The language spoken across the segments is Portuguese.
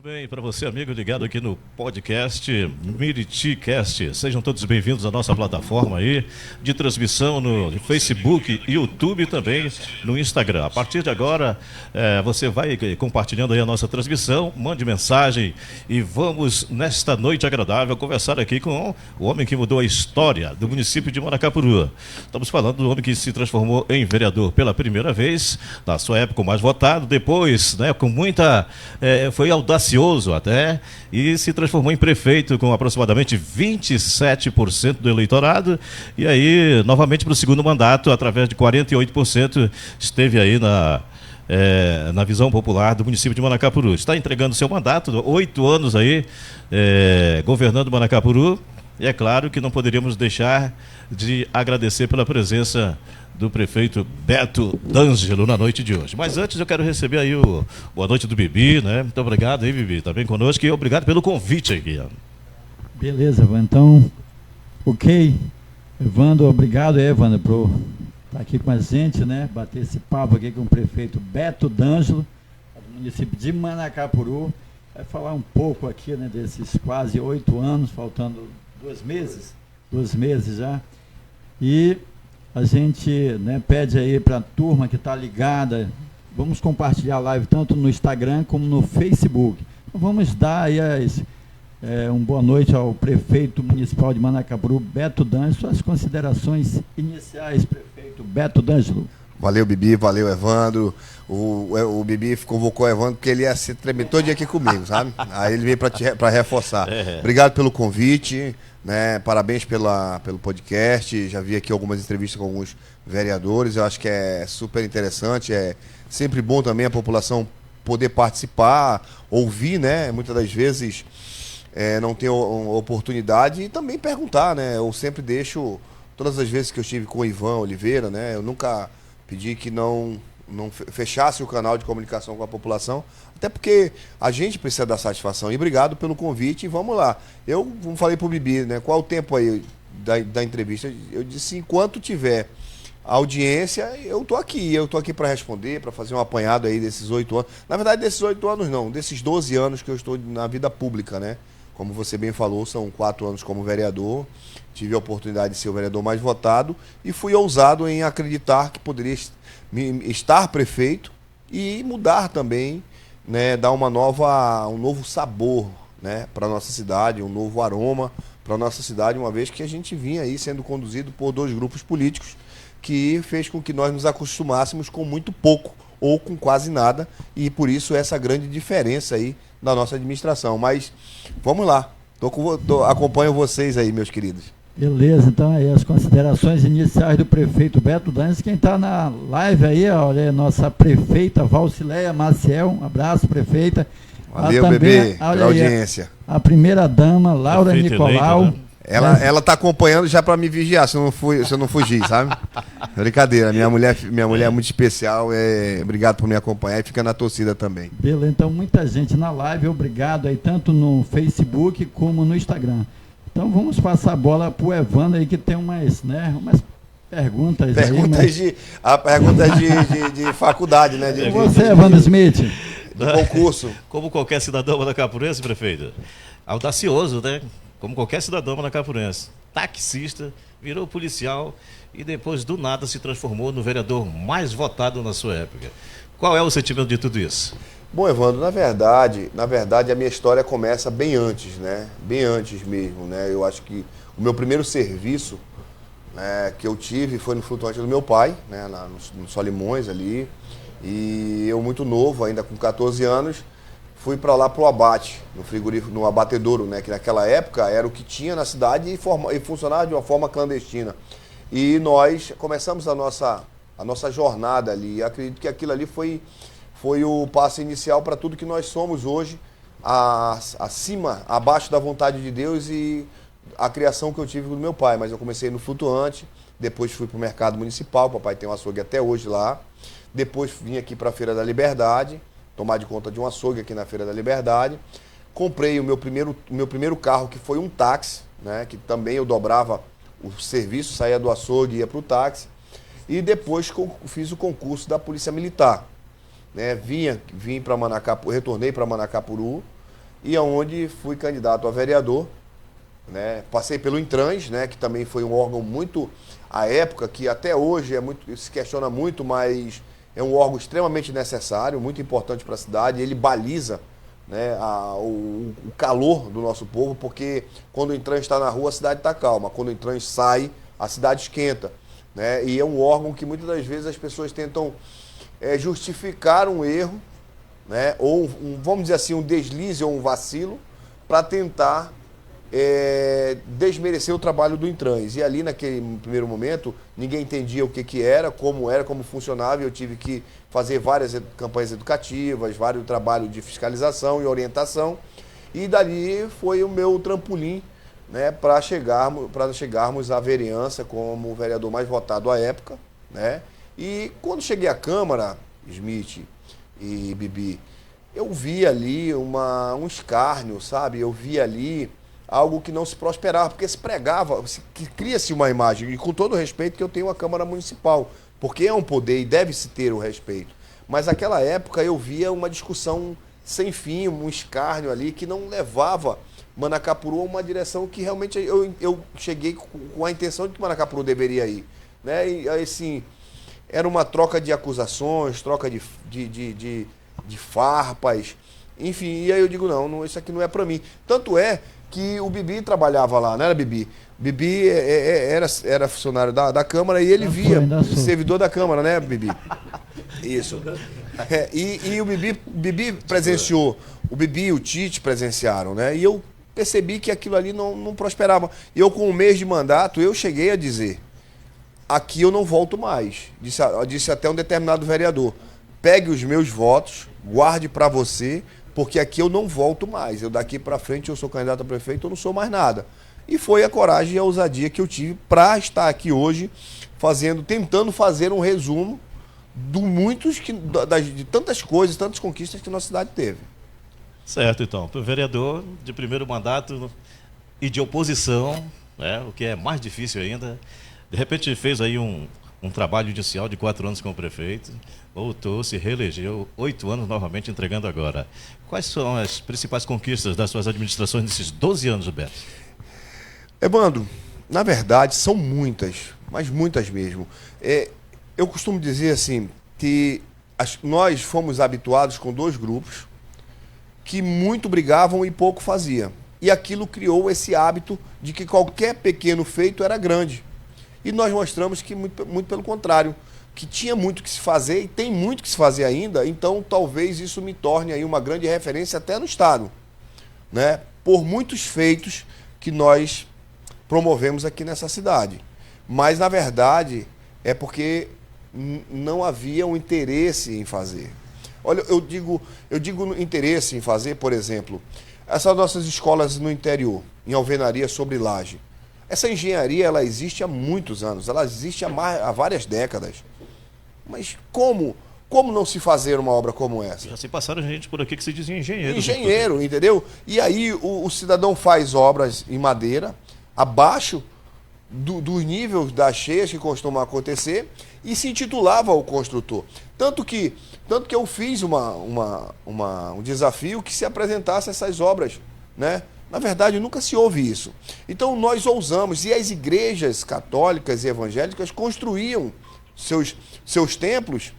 Muito bem, para você, amigo ligado aqui no podcast MiritiCast, sejam todos bem-vindos à nossa plataforma aí de transmissão no Facebook, YouTube e também no Instagram. A partir de agora, você vai compartilhando aí a nossa transmissão, mande mensagem e vamos, nesta noite agradável, conversar aqui com o homem que mudou a história do município de Manacapuru. Estamos falando do homem que se transformou em vereador pela primeira vez, na sua época o mais votado, depois, com muita... foi audacioso até, e se transformou em prefeito com aproximadamente 27% do eleitorado, e aí, novamente para o segundo mandato, através de 48%, esteve aí na visão popular do município de Manacapuru. Está entregando seu mandato, 8 anos aí, governando Manacapuru, e é claro que não poderíamos deixar de agradecer pela presença do prefeito Beto D'Angelo na noite de hoje. Mas antes eu quero receber aí o boa noite do Bibi, né? Muito obrigado aí, Bibi, tá bem conosco, e obrigado pelo convite aqui. Beleza, então, ok. Evandro, obrigado, Evandro, por estar aqui com a gente, né? Bater esse papo aqui com o prefeito Beto D'Angelo, do município de Manacapuru. Vai falar um pouco aqui, né, desses quase 8 anos, faltando 2 meses já. E a gente, né, pede aí para a turma que está ligada, vamos compartilhar a live tanto no Instagram como no Facebook. Então, vamos dar aí uma boa noite ao prefeito municipal de Manacapuru, Beto D'Angelo. Suas considerações iniciais, prefeito Beto D'Angelo. Valeu, Bibi, valeu, Evandro. O Bibi convocou o Evandro porque ele ia se tremer todo dia aqui comigo, sabe? Aí ele veio para reforçar. Obrigado pelo convite, né? Parabéns pelo podcast. Já vi aqui algumas entrevistas com alguns vereadores. Eu acho que é super interessante. É sempre bom também a população poder participar, ouvir, né? Muitas das vezes não tem oportunidade, e também perguntar, né? Eu sempre deixo, todas as vezes que eu estive com o Ivan Oliveira, né? Eu nunca pedi que não fechasse o canal de comunicação com a população, até porque a gente precisa dar satisfação. E obrigado pelo convite, e vamos lá. Eu falei pro Bibi, né, qual o tempo aí da entrevista? Eu disse, enquanto tiver audiência, eu tô aqui para responder, para fazer um apanhado aí desses 8 anos. Na verdade, desses 8 anos não, desses 12 anos que eu estou na vida pública, né? Como você bem falou, são 4 anos como vereador. Tive a oportunidade de ser o vereador mais votado e fui ousado em acreditar que poderia estar prefeito e mudar também, né, dar um novo sabor, né, para a nossa cidade, um novo aroma para a nossa cidade, uma vez que a gente vinha aí sendo conduzido por 2 grupos políticos que fez com que nós nos acostumássemos com muito pouco ou com quase nada, e por isso essa grande diferença aí da nossa administração. Mas vamos lá, acompanho vocês aí, meus queridos. Beleza, então aí as considerações iniciais do prefeito Beto D'Angelo. Quem está na live aí, olha, a nossa prefeita Valcileia Maciel, um abraço, prefeita. Valeu, bebê, pela audiência. A primeira dama, Laura prefeita Nicolau. Eleita, né? Ela está acompanhando já para me vigiar, se eu não fugir, sabe? Brincadeira, minha mulher é muito especial, obrigado por me acompanhar e fica na torcida também. Beleza, então muita gente na live, obrigado aí, tanto no Facebook como no Instagram. Então vamos passar a bola para o Evandro aí, que tem umas perguntas aí. Perguntas de faculdade, né? E você, Evandro Smith? Do concurso. Como qualquer cidadão manacapurense, prefeito, audacioso, né? Como qualquer cidadão manacapurense, taxista, virou policial e depois do nada se transformou no vereador mais votado na sua época. Qual é o sentimento de tudo isso? Bom, Evandro, na verdade a minha história começa bem antes, né? Bem antes mesmo, né? Eu acho que o meu primeiro serviço, né, que eu tive foi no flutuante do meu pai, né, no Solimões ali, e eu muito novo, ainda com 14 anos, fui para lá pro abate, no frigorífico, no abatedouro, né, que naquela época era o que tinha na cidade e funcionava de uma forma clandestina. E nós começamos a nossa jornada ali. E acredito que aquilo ali foi o passo inicial para tudo que nós somos hoje, abaixo da vontade de Deus e a criação que eu tive do meu pai. Mas eu comecei no flutuante, depois fui para o mercado municipal, papai tem um açougue até hoje lá. Depois vim aqui para a Feira da Liberdade, tomar de conta de um açougue aqui na Feira da Liberdade. Comprei o meu primeiro carro, que foi um táxi, né, que também eu dobrava o serviço, saía do açougue e ia para o táxi. E depois fiz o concurso da Polícia Militar. Né, vim para Manacapuru, retornei para Manacapuru, e onde fui candidato a vereador, né? Passei pelo Intrans, né? Que também foi um órgão muito, à época, que até hoje se questiona muito, mas é um órgão extremamente necessário, muito importante para a cidade. Ele baliza, né, o calor do nosso povo, porque quando o Intrans está na rua, a cidade está calma. Quando o Intrans sai, a cidade esquenta, né? E é um órgão que muitas das vezes as pessoas tentam justificar um erro, né? Ou, vamos dizer assim, um deslize ou um vacilo, para tentar desmerecer o trabalho do Intrans. E ali, naquele primeiro momento, ninguém entendia o que era, como funcionava, e eu tive que fazer várias campanhas educativas, vários trabalhos de fiscalização e orientação, e dali foi o meu trampolim, né, para chegarmos à vereança como o vereador mais votado à época, né? E quando cheguei à Câmara, Smith e Bibi, eu vi ali um escárnio, sabe? Eu vi ali algo que não se prosperava, porque se pregava, que cria-se uma imagem, e com todo o respeito que eu tenho à Câmara Municipal, porque é um poder e deve-se ter o respeito. Mas naquela época eu via uma discussão sem fim, um escárnio ali que não levava Manacapuru a uma direção que realmente eu cheguei com a intenção de que Manacapuru deveria ir, né? E assim, era uma troca de acusações, troca de farpas, enfim, e aí eu digo, não, isso aqui não é para mim. Tanto é que o Bibi trabalhava lá, não era Bibi? Bibi era funcionário da Câmara e ele via, servidor da Câmara, né, Bibi? Isso. E o Bibi presenciou, o Bibi e o Tite presenciaram, né? E eu percebi que aquilo ali não prosperava. E eu, com um mês de mandato, eu cheguei a dizer, aqui eu não volto mais. Disse até um determinado vereador, pegue os meus votos, guarde para você, porque aqui eu não volto mais. Eu daqui para frente eu sou candidato a prefeito, eu não sou mais nada. E foi a coragem e a ousadia que eu tive para estar aqui hoje, tentando fazer um resumo de tantas coisas, tantas conquistas que a nossa cidade teve. Certo, então. Para o vereador de primeiro mandato e de oposição, né, o que é mais difícil ainda, de repente fez aí um trabalho inicial de 4 anos como prefeito, voltou, se reelegeu, 8 anos novamente entregando agora. Quais são as principais conquistas das suas administrações nesses 12 anos, Beto? Evandro, na verdade são muitas, mas muitas mesmo. Eu costumo dizer assim, que nós fomos habituados com 2 grupos que muito brigavam e pouco faziam. E aquilo criou esse hábito de que qualquer pequeno feito era grande. E nós mostramos que muito pelo contrário, que tinha muito que se fazer e tem muito que se fazer ainda, então talvez isso me torne aí uma grande referência até no Estado, né? Por muitos feitos que nós promovemos aqui nessa cidade. Mas, na verdade, é porque não havia um interesse em fazer. Olha, eu digo interesse em fazer, por exemplo, essas nossas escolas no interior, em alvenaria sobre laje. Essa engenharia, ela existe há muitos anos, ela existe há várias décadas. Mas como não se fazer uma obra como essa? Já se passaram gente por aqui que se dizia engenheiro. Engenheiro, entendeu? E aí o cidadão faz obras em madeira, abaixo do nível das cheias que costumam acontecer, e se intitulava o construtor. Tanto que eu fiz um desafio que se apresentasse essas obras, né? Na verdade, nunca se ouve isso. Então, nós ousamos, e as igrejas católicas e evangélicas construíam seus templos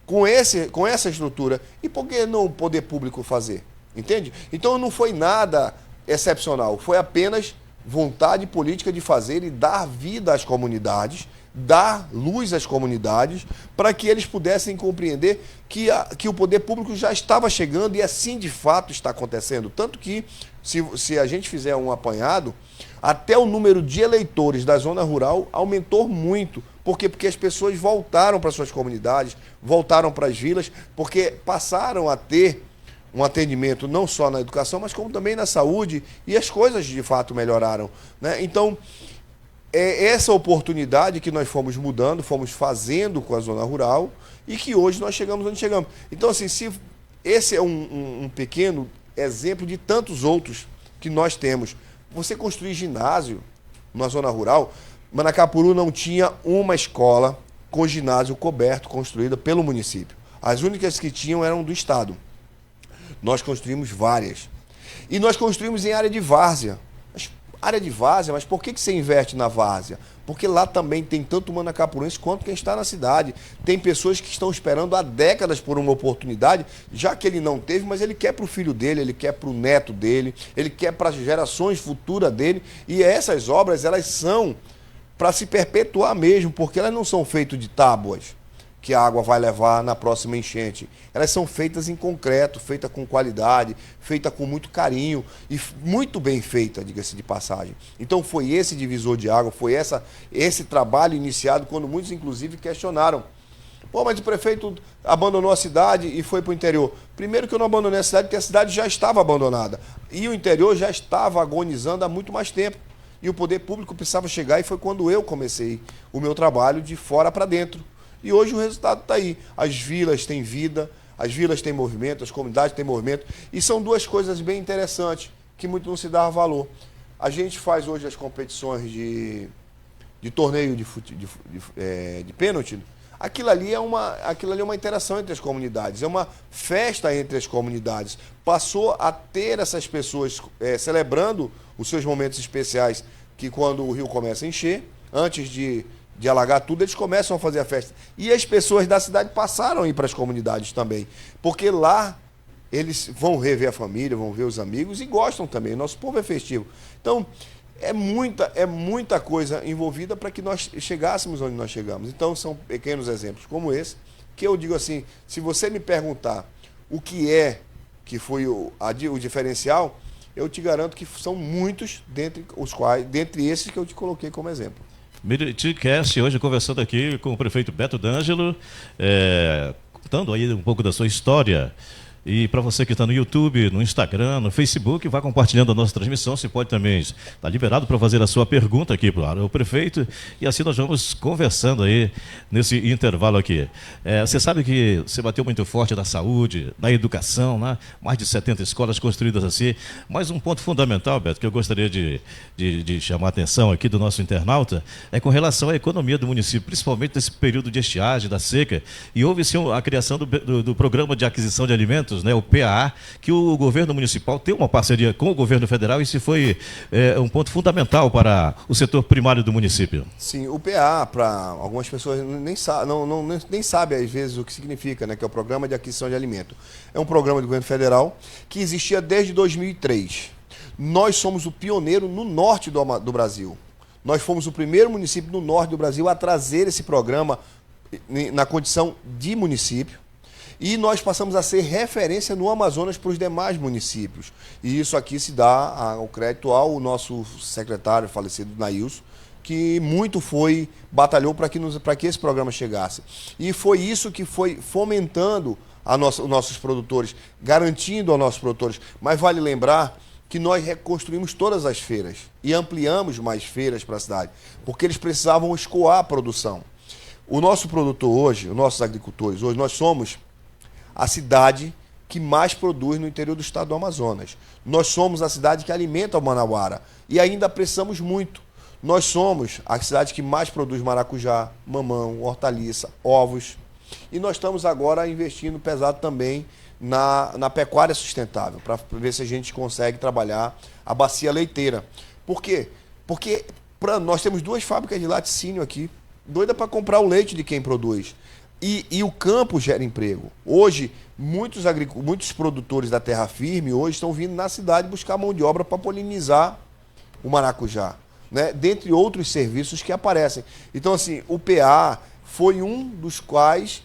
com essa estrutura. E por que não o poder público fazer? Entende? Então, não foi nada excepcional, foi apenas vontade política de fazer e dar vida às comunidades, dar luz às comunidades, para que eles pudessem compreender que o poder público já estava chegando e assim de fato está acontecendo. Tanto que, se a gente fizer um apanhado, até o número de eleitores da zona rural aumentou muito. Por quê? Porque as pessoas voltaram para suas comunidades, voltaram para as vilas, porque passaram a ter um atendimento não só na educação, mas como também na saúde, e as coisas de fato melhoraram, né? Então, é essa oportunidade que nós fomos mudando, fomos fazendo com a zona rural, e que hoje nós chegamos onde chegamos. Então, assim, esse é um pequeno exemplo de tantos outros que nós temos. Você construir ginásio na zona rural, Manacapuru não tinha uma escola com ginásio coberto, construída pelo município. As únicas que tinham eram do Estado. Nós construímos várias. E nós construímos em área de várzea. Área de várzea, mas por que você investe na várzea? Porque lá também tem tanto manacapurense quanto quem está na cidade. Tem pessoas que estão esperando há décadas por uma oportunidade, já que ele não teve, mas ele quer para o filho dele, ele quer para o neto dele, ele quer para as gerações futuras dele. E essas obras, elas são para se perpetuar mesmo, porque elas não são feitas de tábuas que a água vai levar na próxima enchente. Elas são feitas em concreto, feitas com qualidade, feitas com muito carinho e muito bem feita, diga-se de passagem. Então foi esse divisor de água, foi esse trabalho iniciado quando muitos inclusive questionaram. Pô, mas o prefeito abandonou a cidade e foi para o interior. Primeiro que eu não abandonei a cidade, porque a cidade já estava abandonada. E o interior já estava agonizando há muito mais tempo. E o poder público precisava chegar, e foi quando eu comecei o meu trabalho de fora para dentro. E hoje o resultado está aí. As vilas têm vida, as vilas têm movimento, as comunidades têm movimento. E são duas coisas bem interessantes que muito não se dá valor. A gente faz hoje as competições de torneio de pênalti. Aquilo ali é uma interação entre as comunidades, é uma festa entre as comunidades. Passou a ter essas pessoas celebrando os seus momentos especiais, que quando o rio começa a encher, antes de alagar tudo, eles começam a fazer a festa. E as pessoas da cidade passaram a ir para as comunidades também, porque lá eles vão rever a família, vão ver os amigos e gostam também. Nosso povo é festivo. Então, é muita coisa envolvida para que nós chegássemos onde nós chegamos. Então, são pequenos exemplos como esse, que eu digo assim, se você me perguntar o que foi o diferencial, eu te garanto que são muitos, dentre esses que eu te coloquei como exemplo. MiritiCast, hoje conversando aqui com o prefeito Beto D'Angelo, contando aí um pouco da sua história. E para você que está no YouTube, no Instagram, no Facebook, vá compartilhando a nossa transmissão. Você pode também estar liberado para fazer a sua pergunta aqui para o prefeito. E assim nós vamos conversando aí nesse intervalo aqui. Você sabe que você bateu muito forte na saúde, na educação, né? Mais de 70 escolas construídas assim. Mas um ponto fundamental, Beto, que eu gostaria de chamar a atenção aqui do nosso internauta, é com relação à economia do município, principalmente nesse período de estiagem, da seca. E houve sim a criação do Programa de Aquisição de Alimentos, né, o PAA, que o governo municipal tem uma parceria com o governo federal, e isso foi um ponto fundamental para o setor primário do município. Sim, o PAA, para algumas pessoas nem sabem às vezes o que significa, né, que é o Programa de Aquisição de Alimento. É um programa do governo federal que existia desde 2003. Nós somos o pioneiro no norte do Brasil. Nós fomos o primeiro município no norte do Brasil a trazer esse programa na condição de município. E nós passamos a ser referência no Amazonas para os demais municípios. E isso aqui se dá ao crédito ao nosso secretário falecido, Nailson, que muito batalhou para que esse programa chegasse. E foi isso que foi fomentando os nossos produtores, garantindo aos nossos produtores. Mas vale lembrar que nós reconstruímos todas as feiras e ampliamos mais feiras para a cidade, porque eles precisavam escoar a produção. O nosso produtor hoje, os nossos agricultores hoje, nós somos a cidade que mais produz no interior do estado do Amazonas. Nós somos a cidade que alimenta o manauara e ainda precisamos muito. Nós somos a cidade que mais produz maracujá, mamão, hortaliça, ovos. E nós estamos agora investindo pesado também na pecuária sustentável, para ver se a gente consegue trabalhar a bacia leiteira. Por quê? Porque nós temos 2 fábricas de laticínio aqui, doida para comprar o leite de quem produz. E o campo gera emprego. Hoje, muitos produtores da terra firme hoje estão vindo na cidade buscar mão de obra para polinizar o maracujá, né? Dentre outros serviços que aparecem. Então, assim, o PA foi um dos quais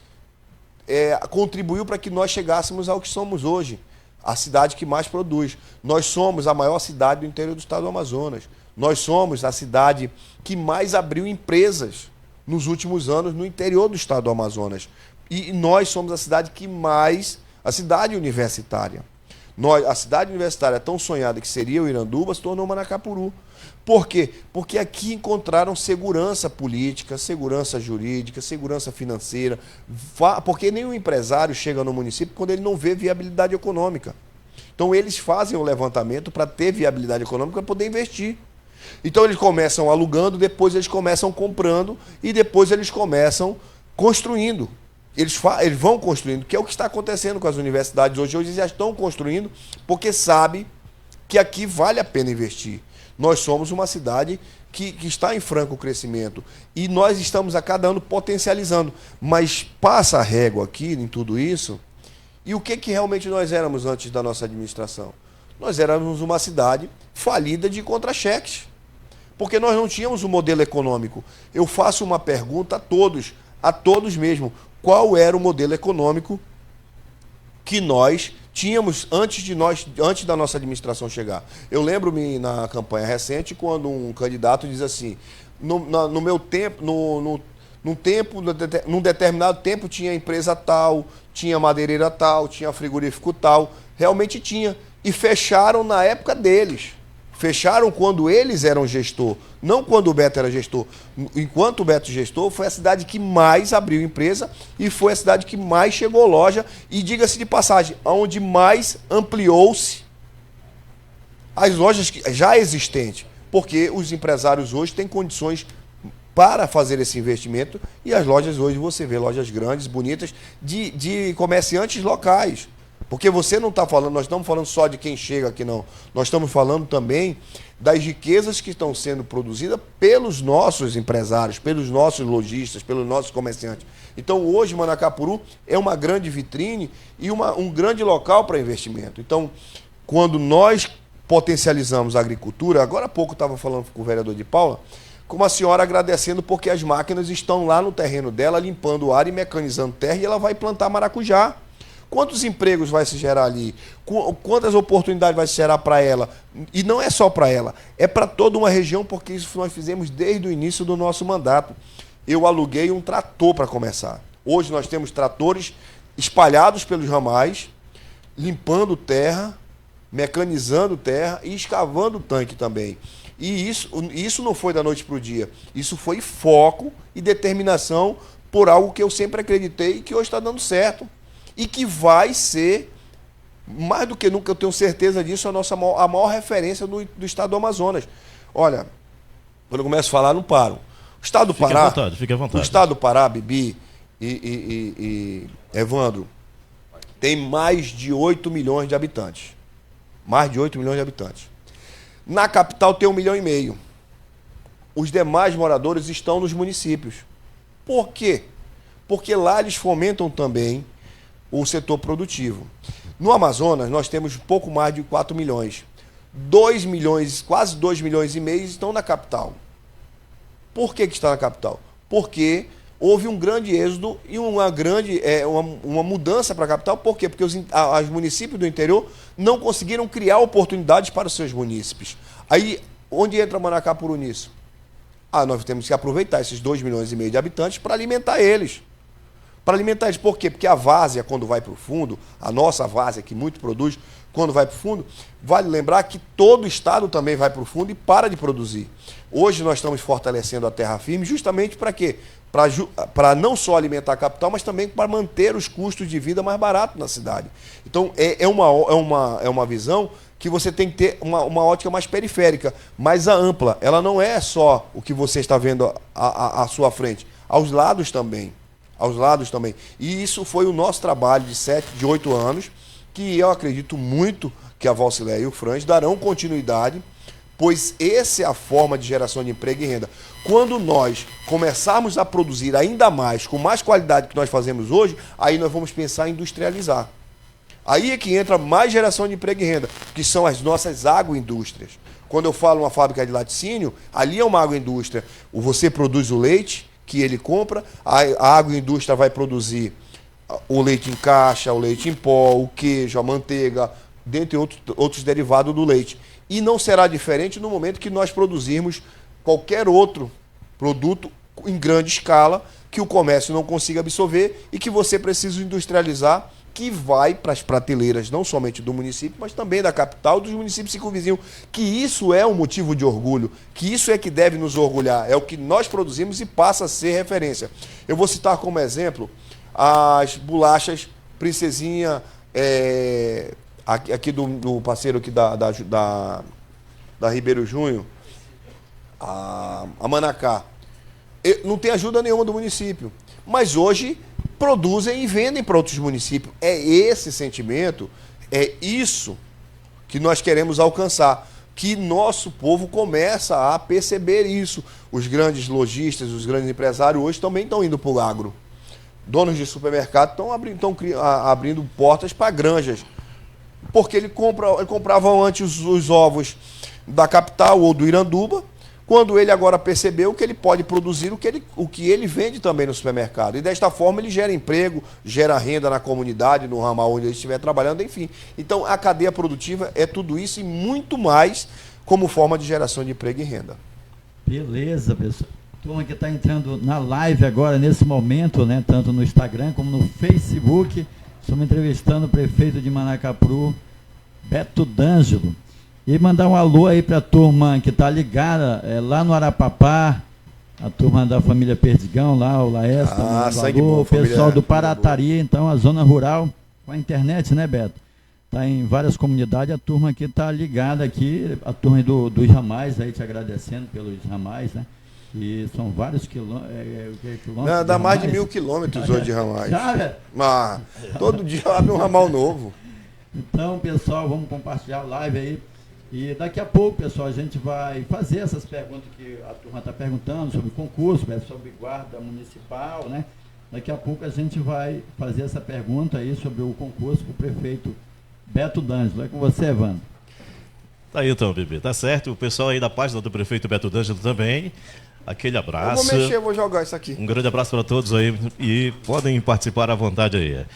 contribuiu para que nós chegássemos ao que somos hoje, a cidade que mais produz. Nós somos a maior cidade do interior do estado do Amazonas. Nós somos a cidade que mais abriu empresas nos últimos anos no interior do estado do Amazonas. E nós somos a cidade a cidade universitária. A cidade universitária tão sonhada que seria o Iranduba se tornou Manacapuru. Por quê? Porque aqui encontraram segurança política, segurança jurídica, segurança financeira, porque nenhum empresário chega no município quando ele não vê viabilidade econômica. Então eles fazem o levantamento para ter viabilidade econômica para poder investir. Então eles começam alugando, depois eles começam comprando e depois eles começam construindo. Eles vão construindo, que é o que está acontecendo com as universidades hoje. Hoje eles já estão construindo porque sabe que aqui vale a pena investir. Nós somos uma cidade que está em franco crescimento e nós estamos a cada ano potencializando, mas passa a régua aqui em tudo isso. E o que realmente nós éramos antes da nossa administração? Nós éramos uma cidade falida de contra-cheques, porque nós não tínhamos um modelo econômico. Eu faço uma pergunta a todos mesmo, qual era o modelo econômico que nós tínhamos antes da nossa administração chegar. Eu lembro-me na campanha recente, quando um candidato diz assim, no meu tempo, num determinado tempo tinha empresa tal, tinha madeireira tal, tinha frigorífico tal, realmente tinha. E fecharam na época deles. Fecharam quando eles eram gestor, não quando o Beto era gestor. Enquanto o Beto gestor, foi a cidade que mais abriu empresa e foi a cidade que mais chegou loja e, diga-se de passagem, onde mais ampliou-se as lojas já existentes, porque os empresários hoje têm condições para fazer esse investimento e as lojas hoje, você vê lojas grandes, bonitas, de comerciantes locais. Porque você não está falando, nós estamos falando só de quem chega aqui, não. Nós estamos falando também das riquezas que estão sendo produzidas pelos nossos empresários, pelos nossos lojistas, pelos nossos comerciantes. Então, hoje, Manacapuru é uma grande vitrine e um grande local para investimento. Então, quando nós potencializamos a agricultura, agora há pouco eu estava falando com o vereador de Paula, com uma senhora agradecendo porque as máquinas estão lá no terreno dela, limpando o ar e mecanizando terra, e ela vai plantar maracujá. Quantos empregos vai se gerar ali? Quantas oportunidades vai se gerar para ela? E não é só para ela, é para toda uma região, porque isso nós fizemos desde o início do nosso mandato. Eu aluguei um trator para começar. Hoje nós temos tratores espalhados pelos ramais, limpando terra, mecanizando terra e escavando tanque também. E isso não foi da noite para o dia. Isso foi foco e determinação por algo que eu sempre acreditei e que hoje está dando certo. E que vai ser, mais do que nunca, eu tenho certeza disso, a maior referência do estado do Amazonas. Olha, quando eu começo a falar, não paro. O estado do Pará, fique à vontade. O estado do Pará, Bibi e Evandro, tem mais de 8 milhões de habitantes. Mais de 8 milhões de habitantes. Na capital tem 1,5 milhão. Os demais moradores estão nos municípios. Por quê? Porque lá eles fomentam também o setor produtivo. No Amazonas, nós temos pouco mais de 4 milhões. 2 milhões, quase 2 milhões e meio estão na capital. Por que está na capital? Porque houve um grande êxodo e uma mudança para a capital. Por quê? Porque os municípios do interior não conseguiram criar oportunidades para os seus munícipes. Aí, onde entra Manacapuru nisso? Nós temos que aproveitar esses 2 milhões e meio de habitantes para alimentar eles. Para alimentar eles. Por quê? Porque a várzea, quando vai para o fundo, a nossa várzea, que muito produz, quando vai para o fundo, vale lembrar que todo o estado também vai para o fundo e para de produzir. Hoje nós estamos fortalecendo a terra firme justamente para quê? Para não só alimentar a capital, mas também para manter os custos de vida mais baratos na cidade. Então, é uma visão que você tem que ter uma ótica mais periférica, mais ampla. Ela não é só o que você está vendo à sua frente, aos lados também. E isso foi o nosso trabalho de 8 anos, que eu acredito muito que a Valcileia e o Franz darão continuidade, pois essa é a forma de geração de emprego e renda. Quando nós começarmos a produzir ainda mais, com mais qualidade que nós fazemos hoje, aí nós vamos pensar em industrializar. Aí é que entra mais geração de emprego e renda, que são as nossas agroindústrias. Quando eu falo uma fábrica de laticínio, ali é uma agroindústria. Você produz o leite que ele compra, a agroindústria vai produzir o leite em caixa, o leite em pó, o queijo, a manteiga, dentre outros derivados do leite. E não será diferente no momento que nós produzirmos qualquer outro produto em grande escala que o comércio não consiga absorver e que você precisa industrializar, que vai para as prateleiras não somente do município, mas também da capital, dos municípios circunvizinhos. Que isso é um motivo de orgulho, que isso é que deve nos orgulhar, é o que nós produzimos e passa a ser referência. Eu vou citar como exemplo as bolachas Princesinha, aqui do parceiro aqui da Ribeiro Júnior, a Manacá. Não tem ajuda nenhuma do município, mas hoje produzem e vendem para outros municípios. É esse sentimento, é isso que nós queremos alcançar, que nosso povo começa a perceber isso. Os grandes lojistas, os grandes empresários hoje também estão indo para o agro. Donos de supermercado estão abrindo portas para granjas, porque ele comprava antes os ovos da capital ou do Iranduba, quando ele agora percebeu que ele pode produzir o que ele vende também no supermercado. E desta forma ele gera emprego, gera renda na comunidade, no ramal onde ele estiver trabalhando, enfim. Então a cadeia produtiva é tudo isso e muito mais como forma de geração de emprego e renda. Beleza, pessoal. Turma que está entrando na live agora, nesse momento, né, tanto no Instagram como no Facebook, estamos entrevistando o prefeito de Manacapuru, Beto D'Angelo. E mandar um alô aí para a turma que está ligada lá no Arapapá, a turma da família Perdigão, lá, o Laércio, o pessoal do Paratari, então a zona rural, com a internet, né, Beto? Está em várias comunidades, a turma aqui está ligada aqui, a turma dos ramais, aí te agradecendo pelos ramais, né? E são vários quilômetros. Não, dá mais de 1.000 quilômetros hoje de ramais. Mas todo dia abre um ramal novo. Então, pessoal, vamos compartilhar a live aí. E daqui a pouco, pessoal, a gente vai fazer essas perguntas que a turma está perguntando sobre concurso, sobre guarda municipal, né? Daqui a pouco a gente vai fazer essa pergunta aí sobre o concurso para o prefeito Beto D'Angelo. É com você, Evandro. Tá aí então, Bibi. Tá certo. O pessoal aí da página do prefeito Beto D'Angelo também. Aquele abraço. Eu vou mexer, vou jogar isso aqui. Um grande abraço para todos aí e podem participar à vontade aí.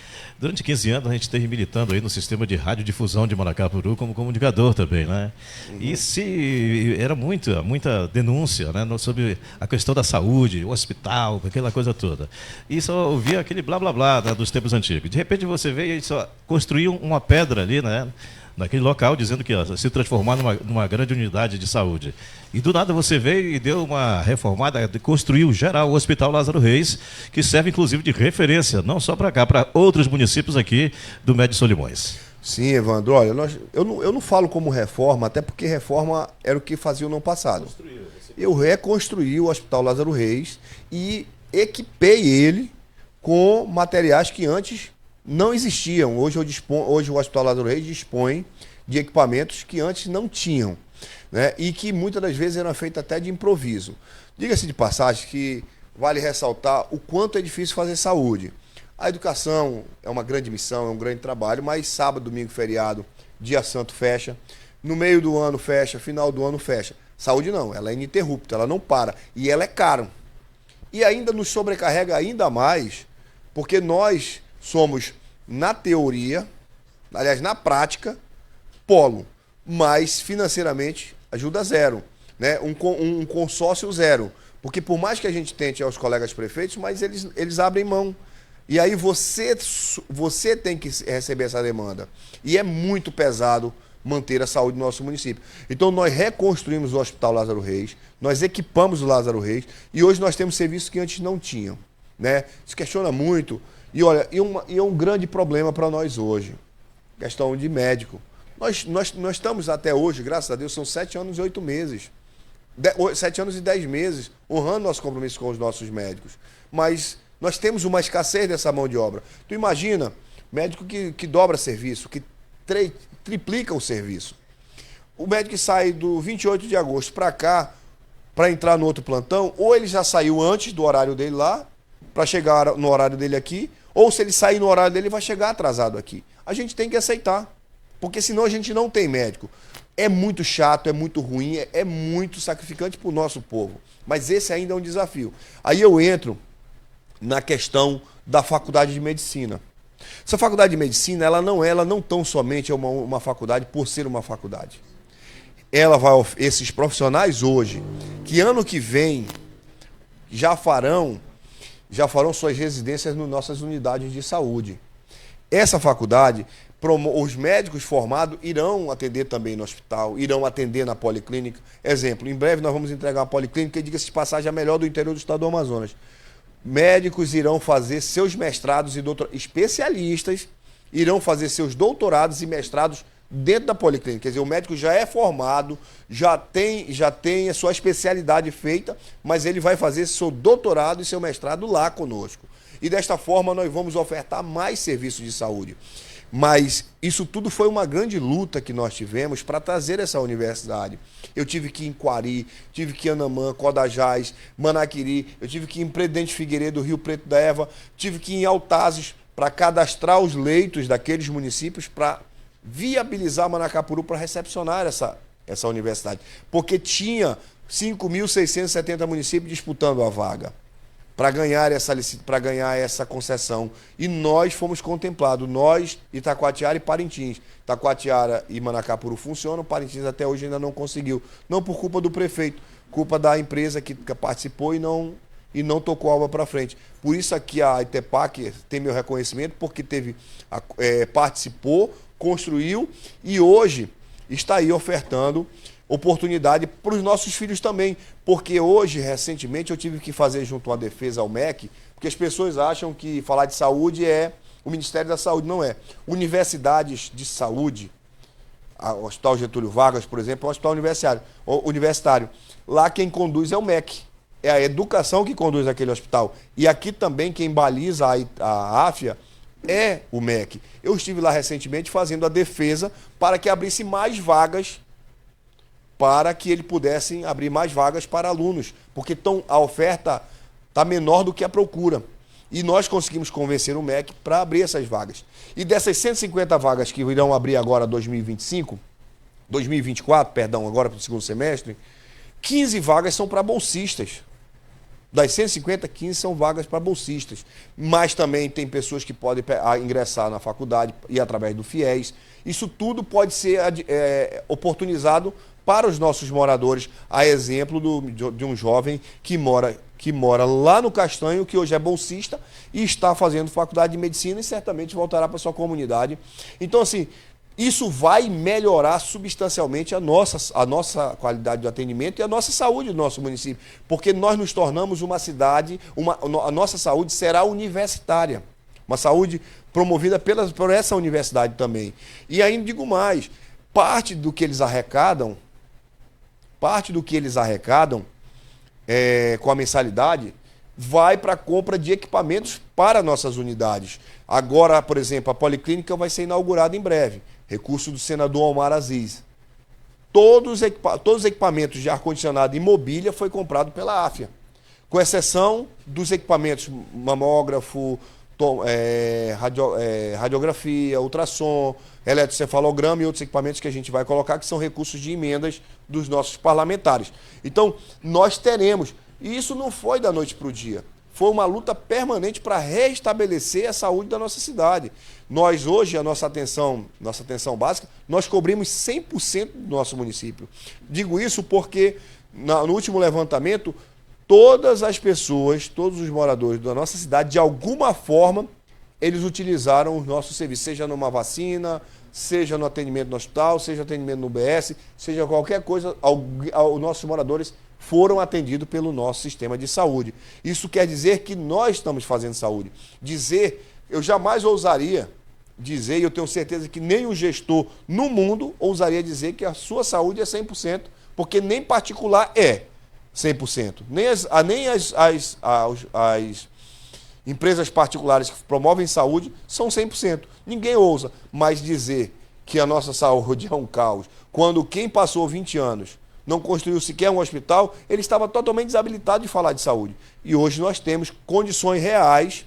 Durante 15 anos a gente esteve militando aí no sistema de radiodifusão de Manacapuru como comunicador também, né? E era muita denúncia, né, sobre a questão da saúde, o hospital, aquela coisa toda. E só ouvia aquele blá blá blá, né, dos tempos antigos. De repente você veio e só construiu uma pedra ali, né? Naquele local, dizendo que ia se transformar numa grande unidade de saúde. E do nada você veio e deu uma reformada, construiu geral o Hospital Lázaro Reis, que serve inclusive de referência, não só para cá, para outros municípios aqui do Médio Solimões. Sim, Evandro, olha, eu não falo como reforma, até porque reforma era o que faziam no passado. Eu reconstruí o Hospital Lázaro Reis e equipei ele com materiais que antes não existiam. Hoje o Hospital Lázaro Reis dispõe de equipamentos que antes não tinham, né? E que muitas das vezes eram feitos até de improviso. Diga-se de passagem que vale ressaltar o quanto é difícil fazer saúde. A educação é uma grande missão, é um grande trabalho, mas sábado, domingo, feriado, dia santo fecha, no meio do ano fecha, final do ano fecha. Saúde não, ela é ininterrupta, ela não para e ela é cara. E ainda nos sobrecarrega ainda mais, porque nós somos, na teoria, aliás, na prática, polo, mas financeiramente ajuda zero, né? Um consórcio zero. Porque por mais que a gente tente aos colegas prefeitos, mas eles abrem mão. E aí você tem que receber essa demanda. E é muito pesado manter a saúde do nosso município. Então nós reconstruímos o Hospital Lázaro Reis, nós equipamos o Lázaro Reis e hoje nós temos serviços que antes não tinham, né? Se questiona muito. E olha, é um grande problema para nós hoje, questão de médico. Nós estamos até hoje, graças a Deus, são 7 anos e 8 meses. 7 anos e 10 meses, honrando nosso compromisso com os nossos médicos. Mas nós temos uma escassez dessa mão de obra. Tu imagina, médico que dobra serviço, que triplica o serviço. O médico que sai do 28 de agosto para cá, para entrar no outro plantão, ou ele já saiu antes do horário dele lá, para chegar no horário dele aqui, ou se ele sair no horário dele, ele vai chegar atrasado aqui. A gente tem que aceitar, porque senão a gente não tem médico. É muito chato, é muito ruim, é muito sacrificante para o nosso povo. Mas esse ainda é um desafio. Aí eu entro na questão da faculdade de medicina. Essa faculdade de medicina, ela não tão somente é uma faculdade por ser uma faculdade. Esses profissionais hoje, que ano que vem já farão suas residências nas nossas unidades de saúde. Essa faculdade, os médicos formados irão atender também no hospital, irão atender na policlínica. Exemplo, em breve nós vamos entregar uma policlínica que, diga-se de passagem, a melhor do interior do estado do Amazonas. Médicos irão fazer seus mestrados e doutorados, especialistas irão fazer seus doutorados e mestrados dentro da policlínica. Quer dizer, o médico já é formado, já tem a sua especialidade feita, mas ele vai fazer seu doutorado e seu mestrado lá conosco. E desta forma nós vamos ofertar mais serviços de saúde. Mas isso tudo foi uma grande luta que nós tivemos para trazer essa universidade. Eu tive que ir em Quari, tive que ir em Anamã, Codajás, Manaquiri, eu tive que ir em Presidente Figueiredo, Rio Preto da Eva, tive que ir em Altazes para cadastrar os leitos daqueles municípios para viabilizar Manacapuru para recepcionar essa universidade. Porque tinha 5.670 municípios disputando a vaga para ganhar essa concessão. E nós fomos contemplados, nós, Itacoatiara e Parintins. Itacoatiara e Manacapuru funcionam, Parintins até hoje ainda não conseguiu. Não por culpa do prefeito, culpa da empresa que participou e não tocou a obra para frente. Por isso aqui a Itepac tem meu reconhecimento, porque participou, construiu e hoje está aí ofertando oportunidade para os nossos filhos também, porque hoje, recentemente, eu tive que fazer junto à defesa ao MEC, porque as pessoas acham que falar de saúde é o Ministério da Saúde, não é. Universidades de saúde, o Hospital Getúlio Vargas, por exemplo, é um hospital universitário. Lá quem conduz é o MEC, é a educação que conduz aquele hospital. E aqui também quem baliza a AFIA é o MEC. Eu estive lá recentemente fazendo a defesa para que abrisse mais vagas, para que ele pudessem abrir mais vagas para alunos, porque a oferta está menor do que a procura. E nós conseguimos convencer o MEC para abrir essas vagas. E dessas 150 vagas que irão abrir agora 2024, agora para o segundo semestre, 15 vagas são para bolsistas. Das 150, 15 são vagas para bolsistas. Mas também tem pessoas que podem ingressar na faculdade e através do FIES. Isso tudo pode ser oportunizado para os nossos moradores, a exemplo de um jovem que mora lá no Castanho, que hoje é bolsista e está fazendo faculdade de medicina e certamente voltará para sua comunidade. Então, assim, isso vai melhorar substancialmente a nossa qualidade de atendimento e a nossa saúde do nosso município, porque nós nos tornamos uma cidade, a nossa saúde será universitária, uma saúde promovida por essa universidade também. E ainda digo mais, parte do que eles arrecadam com a mensalidade vai para a compra de equipamentos para nossas unidades. Agora, por exemplo, a Policlínica vai ser inaugurada em breve, recurso do senador Omar Aziz. Todos os equipamentos de ar-condicionado e mobília foi comprado pela AFIA, com exceção dos equipamentos mamógrafo, radiografia, ultrassom, eletrocefalograma e outros equipamentos que a gente vai colocar, que são recursos de emendas dos nossos parlamentares. Então, nós teremos, e isso não foi da noite para o dia, foi uma luta permanente para restabelecer a saúde da nossa cidade. Nós hoje, a nossa atenção básica, nós cobrimos 100% do nosso município. Digo isso porque, no último levantamento, todas as pessoas, todos os moradores da nossa cidade, de alguma forma, eles utilizaram os nossos serviços, seja numa vacina, seja no atendimento no hospital, seja atendimento no UBS, seja qualquer coisa, os nossos moradores foram atendidos pelo nosso sistema de saúde. Isso quer dizer que nós estamos fazendo saúde. Eu jamais ousaria dizer, e eu tenho certeza que nem um gestor no mundo ousaria dizer que a sua saúde é 100%, porque nem particular é 100%. Nem as empresas particulares que promovem saúde são 100%. Ninguém ousa mais dizer que a nossa saúde é um caos. Quando quem passou 20 anos não construiu sequer um hospital, ele estava totalmente desabilitado de falar de saúde. E hoje nós temos condições reais,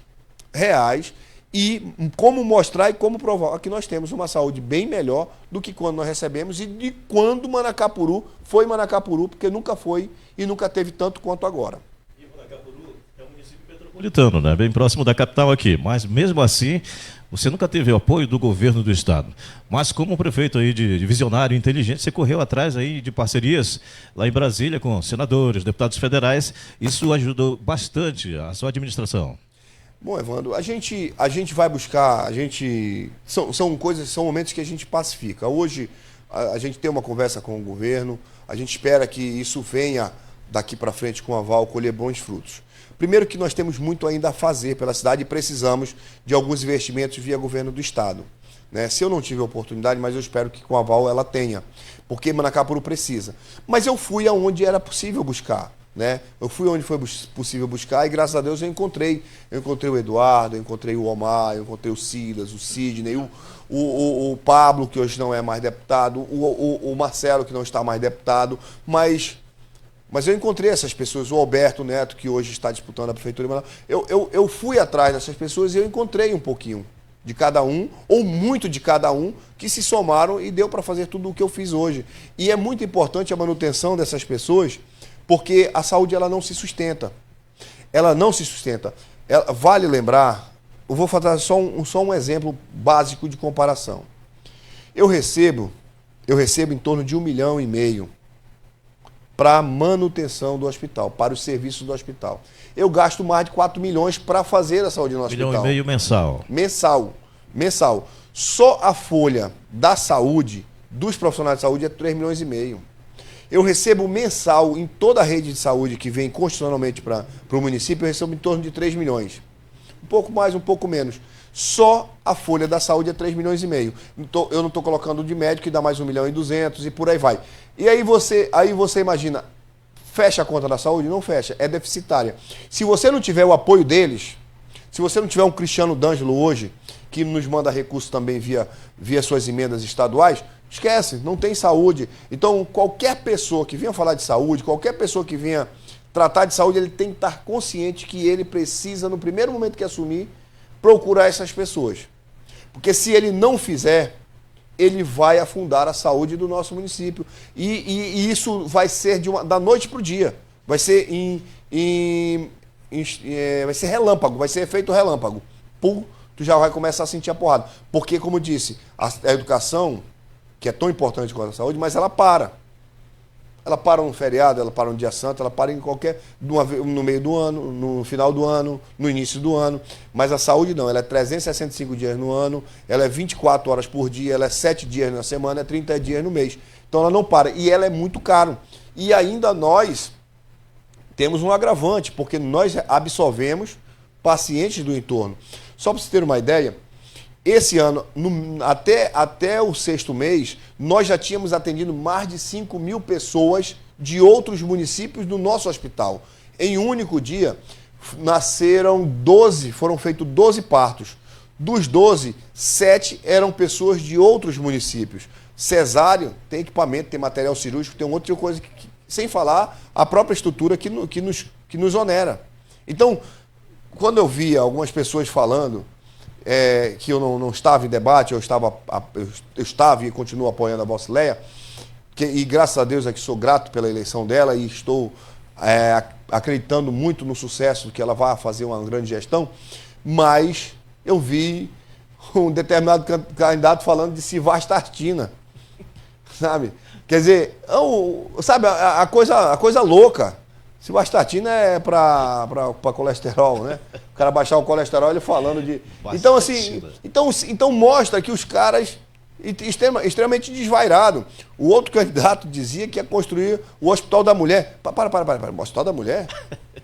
e como mostrar e como provar que nós temos uma saúde bem melhor do que quando nós recebemos e de quando Manacapuru foi Manacapuru, porque nunca foi e nunca teve tanto quanto agora. E Manacapuru é um município metropolitano, né? Bem próximo da capital aqui, mas mesmo assim você nunca teve o apoio do governo do estado. Mas como prefeito aí de visionário inteligente, você correu atrás aí de parcerias lá em Brasília com senadores, deputados federais. Isso ajudou bastante a sua administração. Bom, Evandro, a gente vai buscar, são momentos que a gente pacifica. Hoje a gente tem uma conversa com o governo, a gente espera que isso venha daqui para frente com o aval colher bons frutos. Primeiro que nós temos muito ainda a fazer pela cidade e precisamos de alguns investimentos via governo do estado. Né? Se eu não tive a oportunidade, mas eu espero que com o aval ela tenha, porque Manacapuru precisa. Mas eu fui aonde era possível buscar. né? Eu fui onde foi possível buscar e graças a Deus eu encontrei. Eu encontrei o Eduardo, eu encontrei o Omar, eu encontrei o Silas, o Sidney, o Pablo, que hoje não é mais deputado, o Marcelo, que não está mais deputado, mas eu encontrei essas pessoas, o Alberto Neto, que hoje está disputando a prefeitura. Eu fui atrás dessas pessoas e eu encontrei um pouquinho de cada um, ou muito de cada um, que se somaram e deu para fazer tudo o que eu fiz hoje. E é muito importante a manutenção dessas pessoas, porque a saúde ela não se sustenta. Ela não se sustenta. Vale lembrar, eu vou fazer só um exemplo básico de comparação. Eu recebo em torno de 1,5 milhão para a manutenção do hospital, para os serviços do hospital. Eu gasto mais de 4 milhões para fazer a saúde no hospital. 1,5 milhão mensal. Mensal. Só a folha da saúde, dos profissionais de saúde, é 3,5 milhões. Eu recebo mensal em toda a rede de saúde que vem constitucionalmente para o município, eu recebo em torno de 3 milhões. Um pouco mais, um pouco menos. Só a folha da saúde é 3,5 milhões. Eu não estou colocando de médico, que dá mais 1,2 milhão e por aí vai. E aí você imagina, fecha a conta da saúde? Não fecha, é deficitária. Se você não tiver o apoio deles, se você não tiver um Cristiano D'Angelo hoje, que nos manda recursos também via suas emendas estaduais, esquece, não tem saúde. Então, qualquer pessoa que venha falar de saúde, qualquer pessoa que venha tratar de saúde, ele tem que estar consciente que ele precisa, no primeiro momento que assumir, procurar essas pessoas. Porque se ele não fizer, ele vai afundar a saúde do nosso município. E isso vai ser da noite para o dia. Vai ser vai ser relâmpago, vai ser efeito relâmpago. Pum, tu já vai começar a sentir a porrada. Porque, como eu disse, a educação, que é tão importante quanto a saúde, mas ela para. Ela para no feriado, ela para no dia santo, ela para em no meio do ano, no final do ano, no início do ano. Mas a saúde não, ela é 365 dias no ano, ela é 24 horas por dia, ela é 7 dias na semana, é 30 dias no mês. Então ela não para. E ela é muito caro. E ainda nós temos um agravante, porque nós absorvemos pacientes do entorno. Só para você ter uma ideia, esse ano, até o 6º mês, nós já tínhamos atendido mais de 5 mil pessoas de outros municípios do nosso hospital. Em um único dia, foram feitos 12 partos. Dos 12, 7 eram pessoas de outros municípios. Cesáreo tem equipamento, tem material cirúrgico, tem outra coisa, sem falar a própria estrutura que nos onera. Então, quando eu via algumas pessoas falando que eu não estava em debate, eu estava e continuo apoiando a Bocileia, e graças a Deus é que sou grato pela eleição dela e estou acreditando muito no sucesso que ela vai fazer uma grande gestão, mas eu vi um determinado candidato falando de Civastatina, sabe? Quer dizer, sabe, a coisa louca. Civastatina é para colesterol, né? O cara baixar o colesterol, ele falando de... Então, assim, então mostra que os caras extremamente desvairados. O outro candidato dizia que ia construir o Hospital da Mulher. Para. O Hospital da Mulher?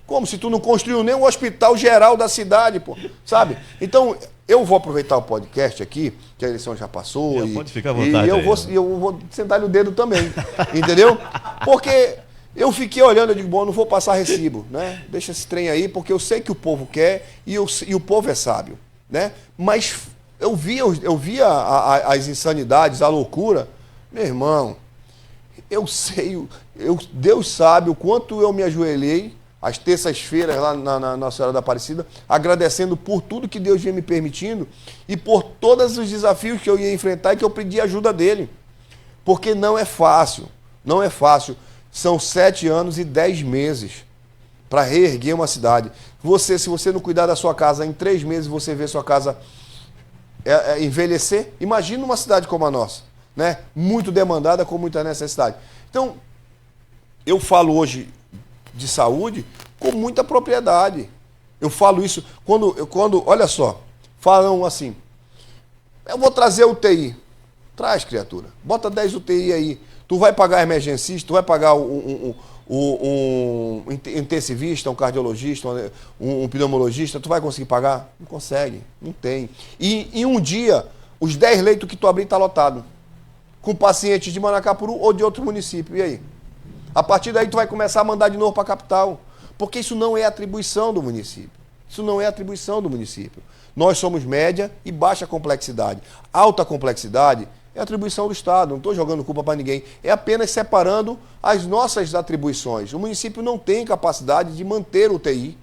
Como se tu não construiu nem o Hospital Geral da cidade, pô, sabe? Então, eu vou aproveitar o podcast aqui, que a eleição já passou. Pode ficar à vontade. E eu vou sentar no dedo também, entendeu? Porque... eu fiquei olhando, eu digo, bom, eu não vou passar recibo, né? Deixa esse trem aí, porque eu sei que o povo quer e o povo é sábio, né? Mas eu via as insanidades, a loucura. Meu irmão, Deus sabe o quanto eu me ajoelhei às terças-feiras lá na Nossa Senhora da Aparecida, agradecendo por tudo que Deus vinha me permitindo e por todos os desafios que eu ia enfrentar e que eu pedi ajuda dele. Porque não é fácil, não é fácil. São 7 anos e 10 meses para reerguer uma cidade. Se você não cuidar da sua casa, em 3 meses você vê sua casa envelhecer. Imagina uma cidade como a nossa, né? Muito demandada, com muita necessidade. Então, eu falo hoje de saúde com muita propriedade. Eu falo isso quando olha só, falam assim, eu vou trazer UTI. Traz, criatura. Bota 10 UTI aí. Tu vai pagar emergencista, tu vai pagar um intensivista, um cardiologista, um pneumologista, tu vai conseguir pagar? Não consegue, não tem. E em um dia, os 10 leitos que tu abrir tá lotado. Com pacientes de Manacapuru ou de outro município. E aí? A partir daí tu vai começar a mandar de novo para a capital. Porque isso não é atribuição do município. Isso não é atribuição do município. Nós somos média e baixa complexidade. Alta complexidade é atribuição do Estado. Não estou jogando culpa para ninguém. É apenas separando as nossas atribuições. O município não tem capacidade de manter o TI.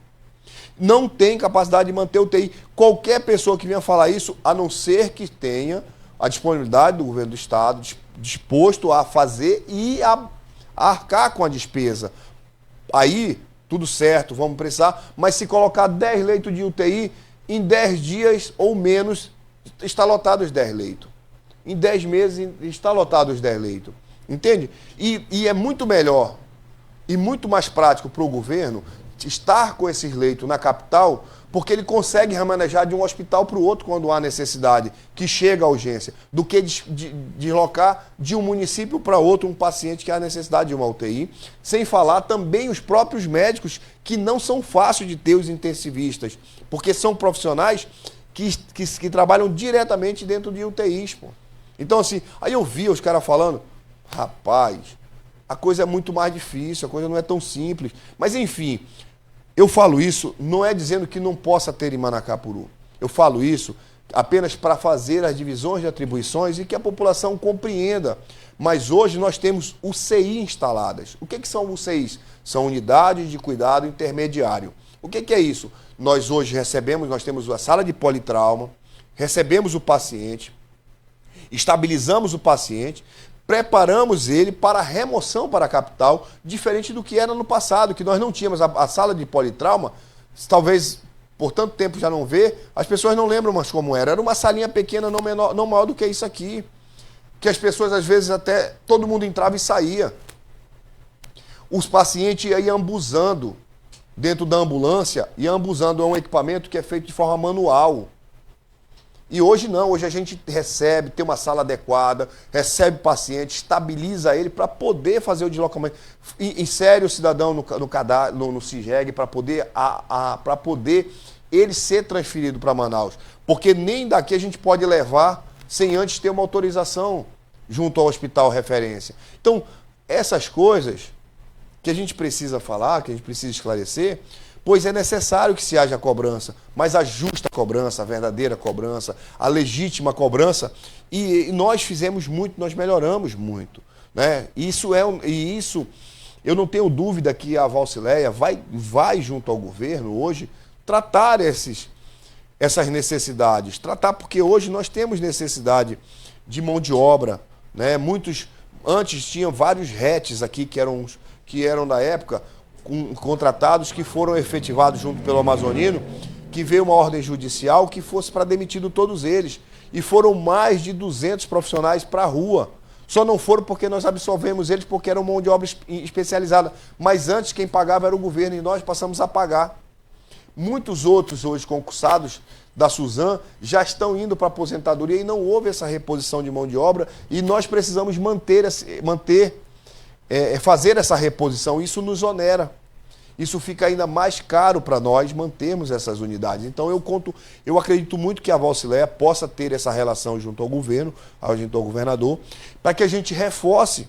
Não tem capacidade de manter o TI. Qualquer pessoa que venha falar isso, a não ser que tenha a disponibilidade do governo do Estado disposto a fazer e a arcar com a despesa. Aí, tudo certo, vamos precisar, mas se colocar 10 leitos de UTI, em 10 dias ou menos, está lotado os 10 leitos. Em 10 meses está lotado os 10 leitos. Entende? E é muito melhor e muito mais prático para o governo estar com esses leitos na capital, porque ele consegue remanejar de um hospital para o outro quando há necessidade, que chega à urgência, do que deslocar de um município para outro um paciente que há necessidade de uma UTI, sem falar também os próprios médicos, que não são fáceis de ter os intensivistas, porque são profissionais que trabalham diretamente dentro de UTIs, pô. Então, assim, aí eu via os caras falando, rapaz, a coisa é muito mais difícil, a coisa não é tão simples. Mas, enfim, eu falo isso não é dizendo que não possa ter em Manacapuru. Eu falo isso apenas para fazer as divisões de atribuições e que a população compreenda. Mas hoje nós temos UCI instaladas. O que são UCIs? São unidades de cuidado intermediário. O que é isso? Nós hoje nós temos a sala de politrauma, recebemos o paciente, estabilizamos o paciente, preparamos ele para a remoção para a capital, diferente do que era no passado, que nós não tínhamos a sala de politrauma, talvez por tanto tempo já não vê, as pessoas não lembram mais como era. Era uma salinha pequena, não maior do que isso aqui, que as pessoas às vezes até, todo mundo entrava e saía. Os pacientes iam ambuzando dentro da ambulância, e ambuzando é um equipamento que é feito de forma manual. E hoje não, hoje a gente recebe, tem uma sala adequada, recebe o paciente, estabiliza ele para poder fazer o deslocamento, insere o cidadão no CIGEG para poder, poder ele ser transferido para Manaus. Porque nem daqui a gente pode levar sem antes ter uma autorização junto ao hospital referência. Então, essas coisas que a gente precisa falar, que a gente precisa esclarecer, pois é necessário que se haja cobrança, mas a justa cobrança, a verdadeira cobrança, a legítima cobrança, e nós fizemos muito, nós melhoramos muito, né? Isso eu não tenho dúvida que a Valcileia vai junto ao governo hoje tratar essas necessidades, porque hoje nós temos necessidade de mão de obra, né? Antes tinham vários RETs aqui que eram da época, contratados que foram efetivados junto pelo Amazonino, que veio uma ordem judicial que fosse para demitido todos eles. E foram mais de 200 profissionais para a rua. Só não foram porque nós absolvemos eles porque eram mão de obra especializada. Mas antes quem pagava era o governo e nós passamos a pagar. Muitos outros hoje concursados da Suzan já estão indo para a aposentadoria e não houve essa reposição de mão de obra e nós precisamos fazer essa reposição. Isso nos onera. Isso fica ainda mais caro para nós mantermos essas unidades. Então eu acredito muito que a Valcileia possa ter essa relação junto ao governo, junto ao governador, para que a gente reforce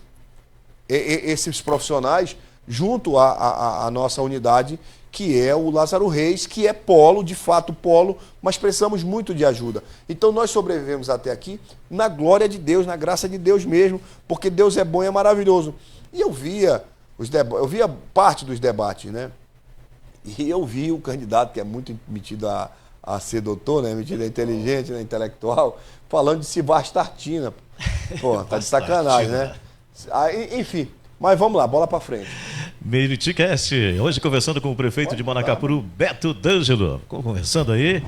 esses profissionais junto à nossa unidade, que é o Lázaro Reis, que é polo, de fato polo, mas precisamos muito de ajuda. Então nós sobrevivemos até aqui na glória de Deus, na graça de Deus mesmo, porque Deus é bom e é maravilhoso. E eu via parte dos debates, né? E eu vi o candidato, que é muito metido a ser doutor, né? Metido a inteligente, né? Intelectual, falando de Sivastartina. Pô, tá de sacanagem, né? Enfim, mas vamos lá, bola pra frente. Meriticast, hoje conversando com o prefeito de Manacapuru, Beto D'Angelo, conversando aí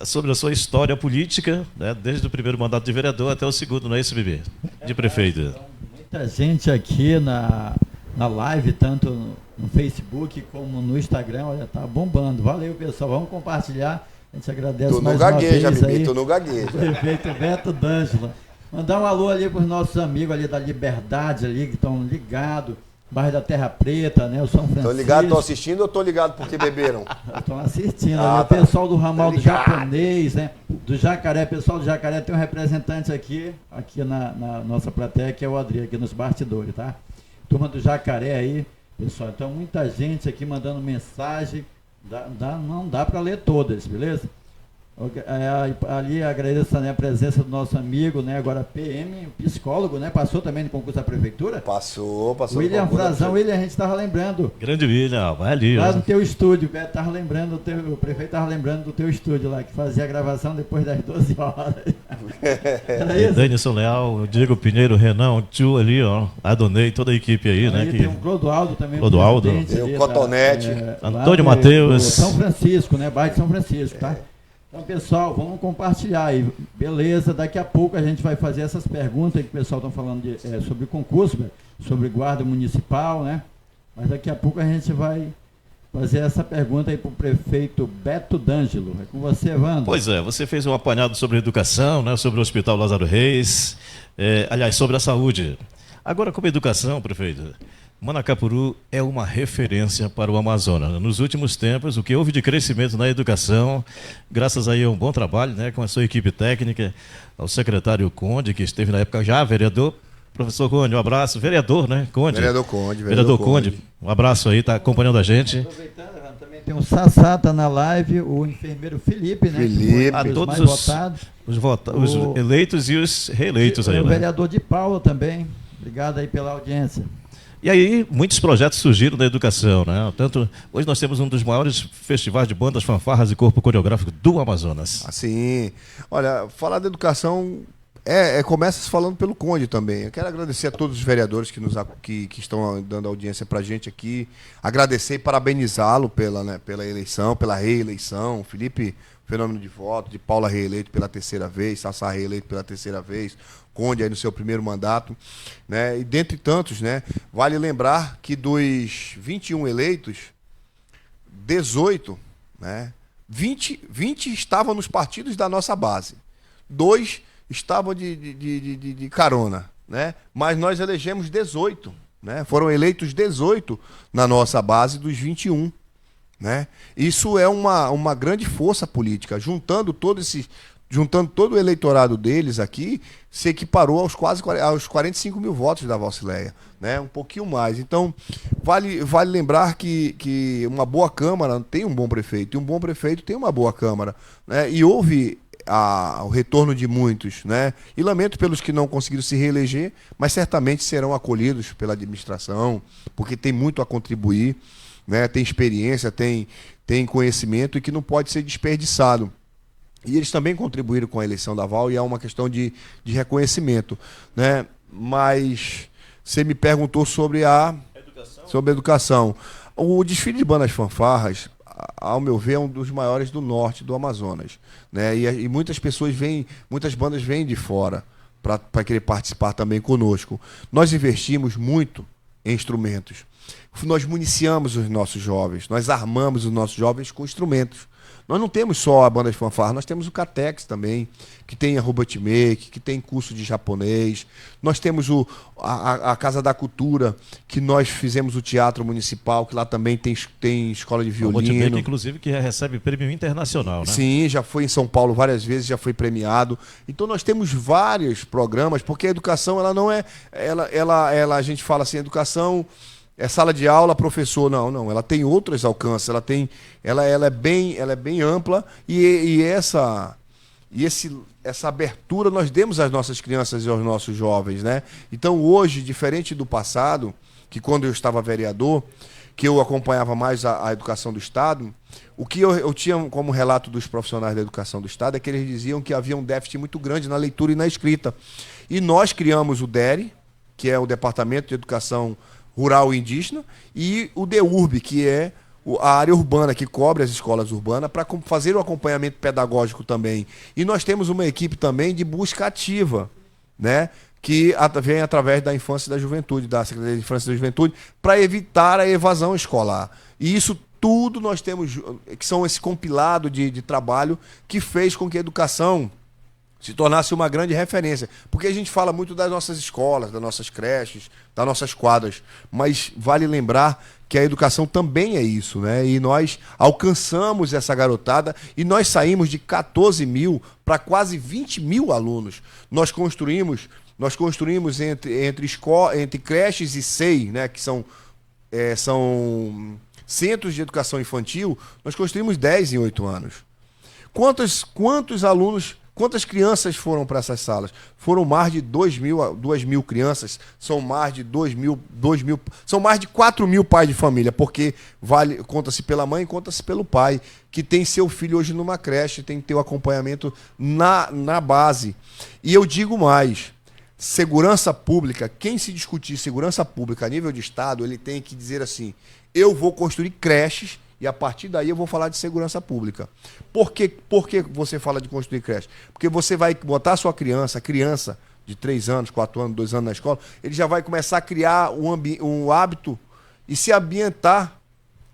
sobre a sua história política, né, desde o primeiro mandato de vereador até o segundo, não é isso, Bibi? De prefeito. Muita gente aqui na live, tanto no Facebook como no Instagram, olha, tá bombando. Valeu, pessoal, vamos compartilhar, a gente agradece mais uma vez aí. Tu não gagueja, Prefeito Beto D'Angelo. Mandar um alô ali para os nossos amigos ali da Liberdade, ali, que estão ligados. Bairro da Terra Preta, né? O São Francisco. Estão ligados, estão assistindo ou estão ligados porque beberam? Estão assistindo. O pessoal do ramal do japonês, né? Do Jacaré, pessoal do Jacaré, tem um representante aqui na nossa plateia, que é o Adri, aqui nos bastidores, tá? turma do Jacaré aí, pessoal. Então, muita gente aqui mandando mensagem. Não dá para ler todas, beleza? Ali agradeço, né, a presença do nosso amigo, né, agora PM, psicólogo, né, passou também no concurso da prefeitura? Passou. William Frazão, William, a gente estava lembrando. Grande William, vai ali. Lá no teu estúdio, o Beto tava lembrando, o prefeito estava lembrando do teu estúdio lá, que fazia a gravação depois das 12 horas. Era isso? Denison Leal, Diego Pinheiro, Renan, o tio ali, ó, Adonei, toda a equipe aí, né? Tem o Clodoaldo também. Clodoaldo. Tem o Cotonete. Antônio Matheus. São Francisco, né, bairro de São Francisco, tá? Então, pessoal, vamos compartilhar aí. Beleza, daqui a pouco a gente vai fazer essas perguntas que o pessoal está falando sobre concurso, sobre guarda municipal, né? Mas daqui a pouco a gente vai fazer essa pergunta aí para o prefeito Beto D'Angelo. É com você, Evandro. Pois é, você fez um apanhado sobre educação, né? Sobre o Hospital Lázaro Reis, aliás, sobre a saúde. Agora, como educação, prefeito, Manacapuru é uma referência para o Amazonas. Nos últimos tempos, o que houve de crescimento na educação, graças aí a um bom trabalho, né, com a sua equipe técnica, ao secretário Conde, que esteve na época já vereador. Professor Conde, um abraço. Vereador, né? Conde. Vereador Conde. Vereador Conde. Um abraço aí, está acompanhando a gente. Aproveitando, também tem o Sassá, tá na live, o enfermeiro Felipe, né? Felipe. A todos os eleitos e os reeleitos aí, o né? vereador de Paula também. Obrigado aí pela audiência. E aí, muitos projetos surgiram da educação, né? Tanto, hoje nós temos um dos maiores festivais de bandas, fanfarras e corpo coreográfico do Amazonas. Assim, olha, falar da educação começa falando pelo Conde também. Eu quero agradecer a todos os vereadores que estão dando audiência para a gente aqui. Agradecer e parabenizá-lo pela eleição, pela reeleição. Felipe, fenômeno de voto, de Paula reeleito pela terceira vez, Sassá reeleito pela terceira vez, Conde aí no seu primeiro mandato, né? E dentre tantos, né, vale lembrar que dos 21 eleitos, 18, né, 20 estavam nos partidos da nossa base. 2 estavam de carona, né? Mas nós elegemos 18, né? Foram eleitos 18 na nossa base dos 21. Né? Isso é uma grande força política. Juntando todo o eleitorado deles aqui, se equiparou aos 45 mil votos da Valcileia, né? Um pouquinho mais. Então, vale lembrar que uma boa Câmara tem um bom prefeito, e um bom prefeito tem uma boa Câmara, né? E houve o retorno de muitos, né? E lamento pelos que não conseguiram se reeleger, mas certamente serão acolhidos pela administração, porque tem muito a contribuir, né? Tem experiência, tem conhecimento e que não pode ser desperdiçado. E eles também contribuíram com a eleição da Val e é uma questão de reconhecimento, né? Mas você me perguntou sobre a educação. O desfile de bandas fanfarras, ao meu ver, é um dos maiores do norte do Amazonas, né? E muitas bandas vêm de fora para querer participar também conosco. Nós investimos muito em instrumentos. Nós municiamos os nossos jovens, nós armamos os nossos jovens com instrumentos. Nós não temos só a banda de fanfarra, nós temos o Catex também, que tem a Robot Make, que tem curso de japonês. Nós temos a Casa da Cultura, que nós fizemos o Teatro Municipal, que lá também tem escola de violino. Robot Make, inclusive, que recebe prêmio internacional, né? Sim, já foi em São Paulo várias vezes, já foi premiado. Então nós temos vários programas, porque a educação, ela não é... a gente fala assim, educação... É sala de aula, professor, não. Ela tem outros alcances, ela é bem ampla e essa abertura nós demos às nossas crianças e aos nossos jovens, né? Então hoje, diferente do passado, que quando eu estava vereador, que eu acompanhava mais a educação do Estado, o que eu tinha como relato dos profissionais da educação do Estado é que eles diziam que havia um déficit muito grande na leitura e na escrita. E nós criamos o DERE, que é o Departamento de Educação Rural e Indígena, e o DEURB, que é a área urbana, que cobre as escolas urbanas, para fazer o acompanhamento pedagógico também. E nós temos uma equipe também de busca ativa, né? Que vem através da infância e da juventude, da Secretaria de Infância e da Juventude, para evitar a evasão escolar. E isso tudo nós temos, que são esse compilado de trabalho que fez com que a educação se tornasse uma grande referência. Porque a gente fala muito das nossas escolas, das nossas creches, das nossas quadras, mas vale lembrar que a educação também é isso, né? E nós alcançamos essa garotada e nós saímos de 14 mil para quase 20 mil alunos. Nós construímos nós construímos entre creches e SEI, né, que são centros de educação infantil, nós construímos 10 em 8 anos. Quantos alunos, quantas crianças foram para essas salas? Foram mais de 2.000 crianças, são mais de 2.000, são mais de 4.000 pais de família, porque conta-se pela mãe, conta-se pelo pai, que tem seu filho hoje numa creche, tem que ter o acompanhamento na base. E eu digo mais, segurança pública, quem se discutir segurança pública a nível de Estado, ele tem que dizer assim, eu vou construir creches e a partir daí eu vou falar de segurança pública. Por que você fala de construir creche? Porque você vai botar a sua criança de 3 anos, 4 anos, 2 anos na escola, ele já vai começar a criar um hábito e se ambientar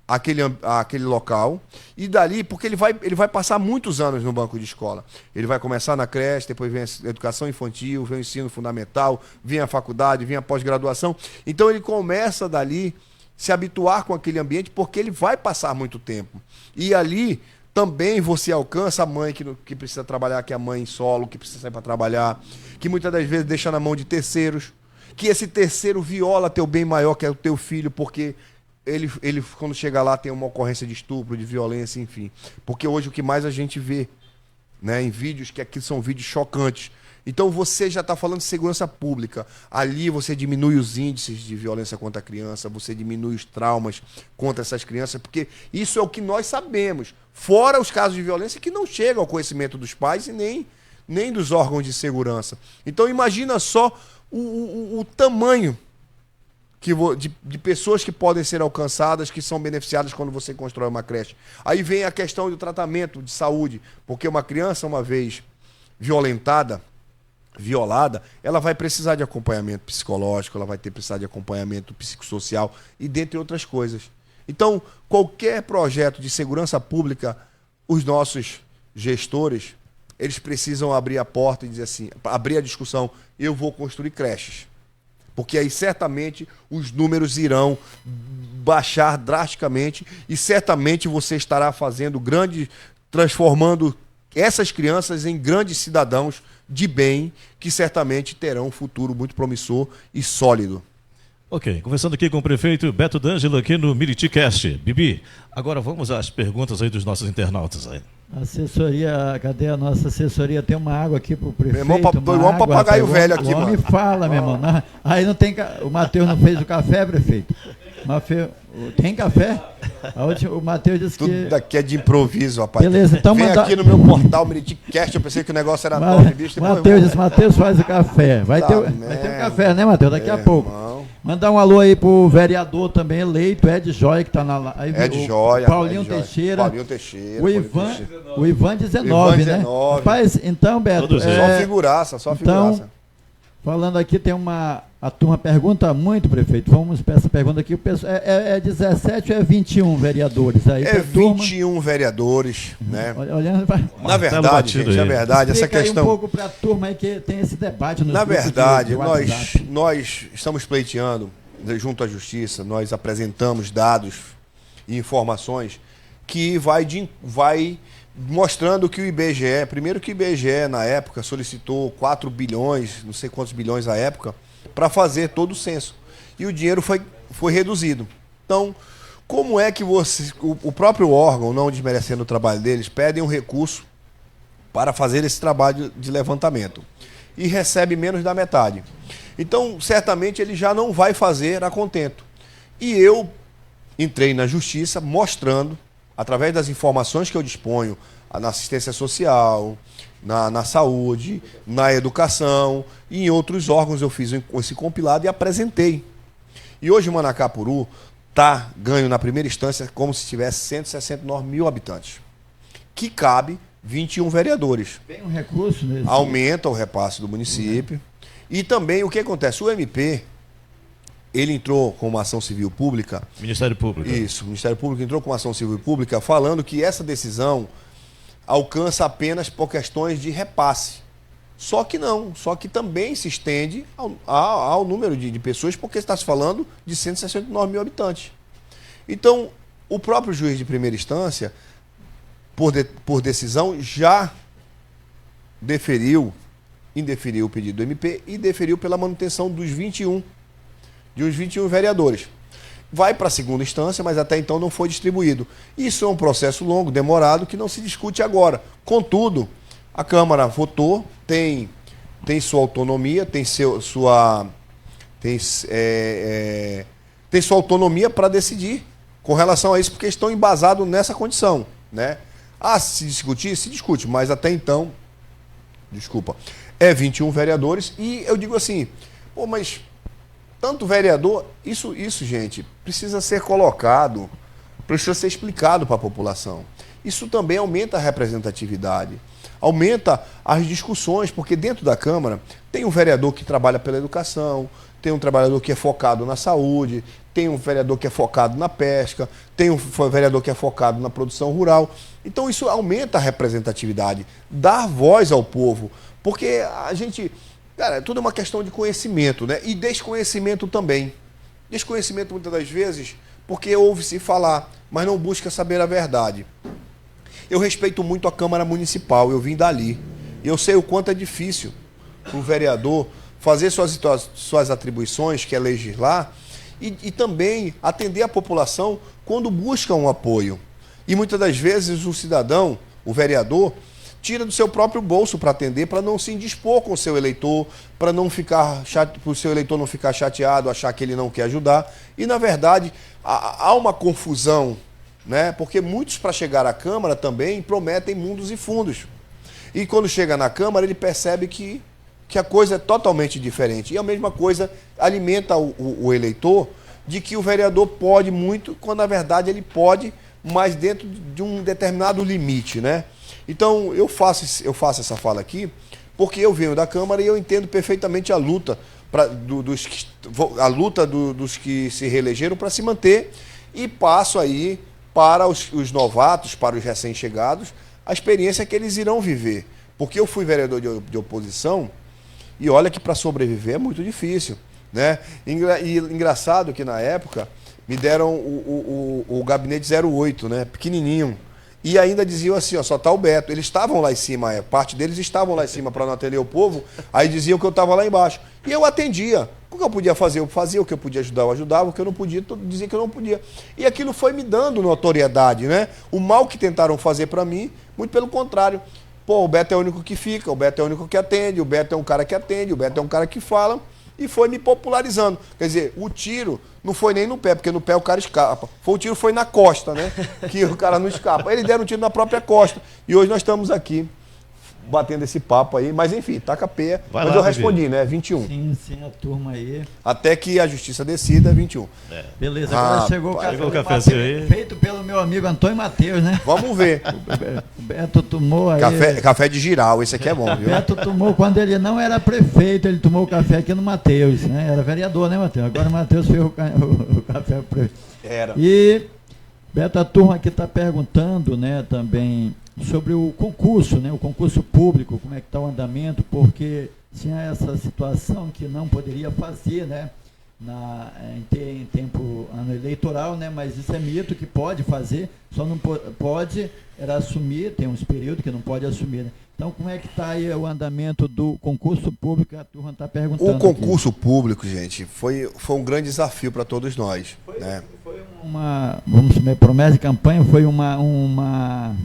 aquele local, e dali, porque ele vai passar muitos anos no banco de escola. Ele vai começar na creche, depois vem a educação infantil, vem o ensino fundamental, vem a faculdade, vem a pós-graduação. Então ele começa dali se habituar com aquele ambiente, porque ele vai passar muito tempo. E ali também você alcança a mãe que precisa trabalhar, que é a mãe solo, que precisa sair para trabalhar, que muitas das vezes deixa na mão de terceiros, que esse terceiro viola teu bem maior, que é o teu filho, porque ele quando chega lá tem uma ocorrência de estupro, de violência, enfim. Porque hoje o que mais a gente vê, né, em vídeos, que aqui são vídeos chocantes. Então você já está falando de segurança pública. Ali você diminui os índices de violência contra a criança, você diminui os traumas contra essas crianças, porque isso é o que nós sabemos. Fora os casos de violência que não chegam ao conhecimento dos pais e nem dos órgãos de segurança. Então imagina só o tamanho de pessoas que podem ser alcançadas, que são beneficiadas quando você constrói uma creche. Aí vem a questão do tratamento de saúde, porque uma criança, uma vez violada, ela vai precisar de acompanhamento psicológico, ela vai precisar de acompanhamento psicossocial e dentre outras coisas. Então, qualquer projeto de segurança pública, os nossos gestores, eles precisam abrir a porta e dizer assim, abrir a discussão, eu vou construir creches. Porque aí certamente os números irão baixar drasticamente e certamente você estará transformando essas crianças em grandes cidadãos de bem, que certamente terão um futuro muito promissor e sólido. Ok, conversando aqui com o prefeito Beto D'Angelo aqui no MiritiCast. Bibi, agora vamos às perguntas aí dos nossos internautas aí. Assessoria, cadê a nossa assessoria? Tem uma água aqui pro prefeito. Meu irmão papagaio velho aqui, mano. Me fala, meu irmão. Aí não tem. O Matheus não fez o café, prefeito? Tem café? O Matheus disse que... Tudo daqui é de improviso, rapaz. Beleza, então vem aqui no meu portal, MiritiCast, eu pensei que o negócio era top, bicho. Matheus faz o café. Vai ter um café, né, Matheus? Daqui a pouco. Irmão. Mandar um alô aí pro vereador também eleito, Ed Joia, que tá na live. Ed Joia. Paulinho Teixeira. O Ivan 19, né? Rapaz, então, Beto... Só figuraça. Então, falando aqui, tem a turma pergunta muito, prefeito. Vamos para essa pergunta aqui. É 17 ou é 21 vereadores? Aí, é 21 vereadores, né? Olhando pra... Na verdade, gente, na verdade, essa questão... um pouco para a turma aí que tem esse debate nos Na verdade, de nós estamos pleiteando, junto à Justiça, nós apresentamos dados e informações que vai mostrando que o IBGE, primeiro que o IBGE na época solicitou 4 bilhões, não sei quantos bilhões à época, para fazer todo o censo. E o dinheiro foi reduzido. Então, como é que o próprio órgão, não desmerecendo o trabalho deles, pedem um recurso para fazer esse trabalho de levantamento e recebe menos da metade? Então, certamente ele já não vai fazer a contento. E eu entrei na Justiça mostrando, através das informações que eu disponho, na assistência social, na saúde, na educação e em outros órgãos eu fiz esse compilado e apresentei. E hoje Manacapuru está ganho na primeira instância como se tivesse 169 mil habitantes, que cabe 21 vereadores. Tem um recurso nesse... Aumenta o repasse do município. E também o que acontece? O MP... Ele entrou com uma ação civil pública. Ministério Público. Isso, o Ministério Público entrou com uma ação civil pública falando que essa decisão alcança apenas por questões de repasse. Só que não, só que também se estende ao número de pessoas, porque está se falando de 169 mil habitantes. Então, o próprio juiz de primeira instância, por decisão, já deferiu indeferiu o pedido do MP e deferiu pela manutenção dos 21 vereadores. Vai para a segunda instância, mas até então não foi distribuído. Isso é um processo longo, demorado, que não se discute agora. Contudo, a Câmara votou, tem sua autonomia, tem sua autonomia para decidir com relação a isso, porque estão embasados nessa condição, né? Se discutir, se discute, mas até então, é 21 vereadores, e eu digo assim, mas tanto vereador, isso, gente, precisa ser colocado, precisa ser explicado para a população. Isso também aumenta a representatividade, aumenta as discussões, porque dentro da Câmara tem um vereador que trabalha pela educação, tem um trabalhador que é focado na saúde, tem um vereador que é focado na pesca, tem um vereador que é focado na produção rural. Então isso aumenta a representatividade, dar voz ao povo, porque a gente... Cara, tudo é uma questão de conhecimento, né? E desconhecimento também. Desconhecimento muitas das vezes porque ouve-se falar, mas não busca saber a verdade. Eu respeito muito a Câmara Municipal, eu vim dali. Eu sei o quanto é difícil para o vereador fazer suas atribuições, que é legislar, e também atender a população quando busca um apoio. E muitas das vezes o cidadão, o vereador, tira do seu próprio bolso para atender, para não se indispor com o seu eleitor, para o seu eleitor não ficar chateado, achar que ele não quer ajudar. E, na verdade, há uma confusão, né? Porque muitos, para chegar à Câmara, também prometem mundos e fundos. E quando chega na Câmara, ele percebe que a coisa é totalmente diferente. E a mesma coisa alimenta o eleitor de que o vereador pode muito, quando, na verdade, ele pode, mas dentro de um determinado limite, né? Então, eu faço essa fala aqui porque eu venho da Câmara e eu entendo perfeitamente a luta dos que se reelegeram para se manter, e passo aí para os novatos, para os recém-chegados, a experiência que eles irão viver. Porque eu fui vereador de oposição e olha que para sobreviver é muito difícil, né? E engraçado que na época me deram o gabinete 08, né? Pequenininho. E ainda diziam assim, só está o Beto. Eles estavam lá em cima, parte deles estavam lá em cima para não atender o povo, aí diziam que eu estava lá embaixo. E eu atendia. O que eu podia fazer? Eu fazia. O que eu podia ajudar, eu ajudava. O que eu não podia, dizia que eu não podia. E aquilo foi me dando notoriedade, né? O mal que tentaram fazer para mim, muito pelo contrário. O Beto é o único que fica, o Beto é o único que atende, o Beto é um cara que atende, o Beto é um cara que fala. E foi me popularizando. Quer dizer, o tiro não foi nem no pé, porque no pé o cara escapa. O tiro foi na costa, né? Que o cara não escapa. Eles deram um tiro na própria costa. E hoje nós estamos aqui, batendo esse papo aí. Mas enfim, taca a peia. Mas eu respondi, né? 21. Sim, a turma aí. Até que a justiça decida, 21. Beleza, agora chegou o cafezinho aí. Feito pelo meu amigo Antônio Matheus, né? Vamos ver. O Beto tomou aí. Café de giral, esse aqui é bom, viu? O Beto tomou, quando ele não era prefeito, ele tomou o café aqui no Matheus, né? Era vereador, né, Matheus? Agora o Matheus fez o café pro prefeito. Era. E, Beto, a turma aqui está perguntando, né, também sobre o concurso, né? O concurso público, como é que está o andamento, porque tinha essa situação que não poderia fazer, né? Em tempo ano eleitoral, né? Mas isso é mito, que pode fazer, só não pode era assumir, tem uns períodos que não pode assumir, né? Então, como é que está aí o andamento do concurso público? A turma está perguntando. O concurso público, gente, foi um grande desafio para todos nós. Foi uma, vamos dizer, promessa de campanha, foi uma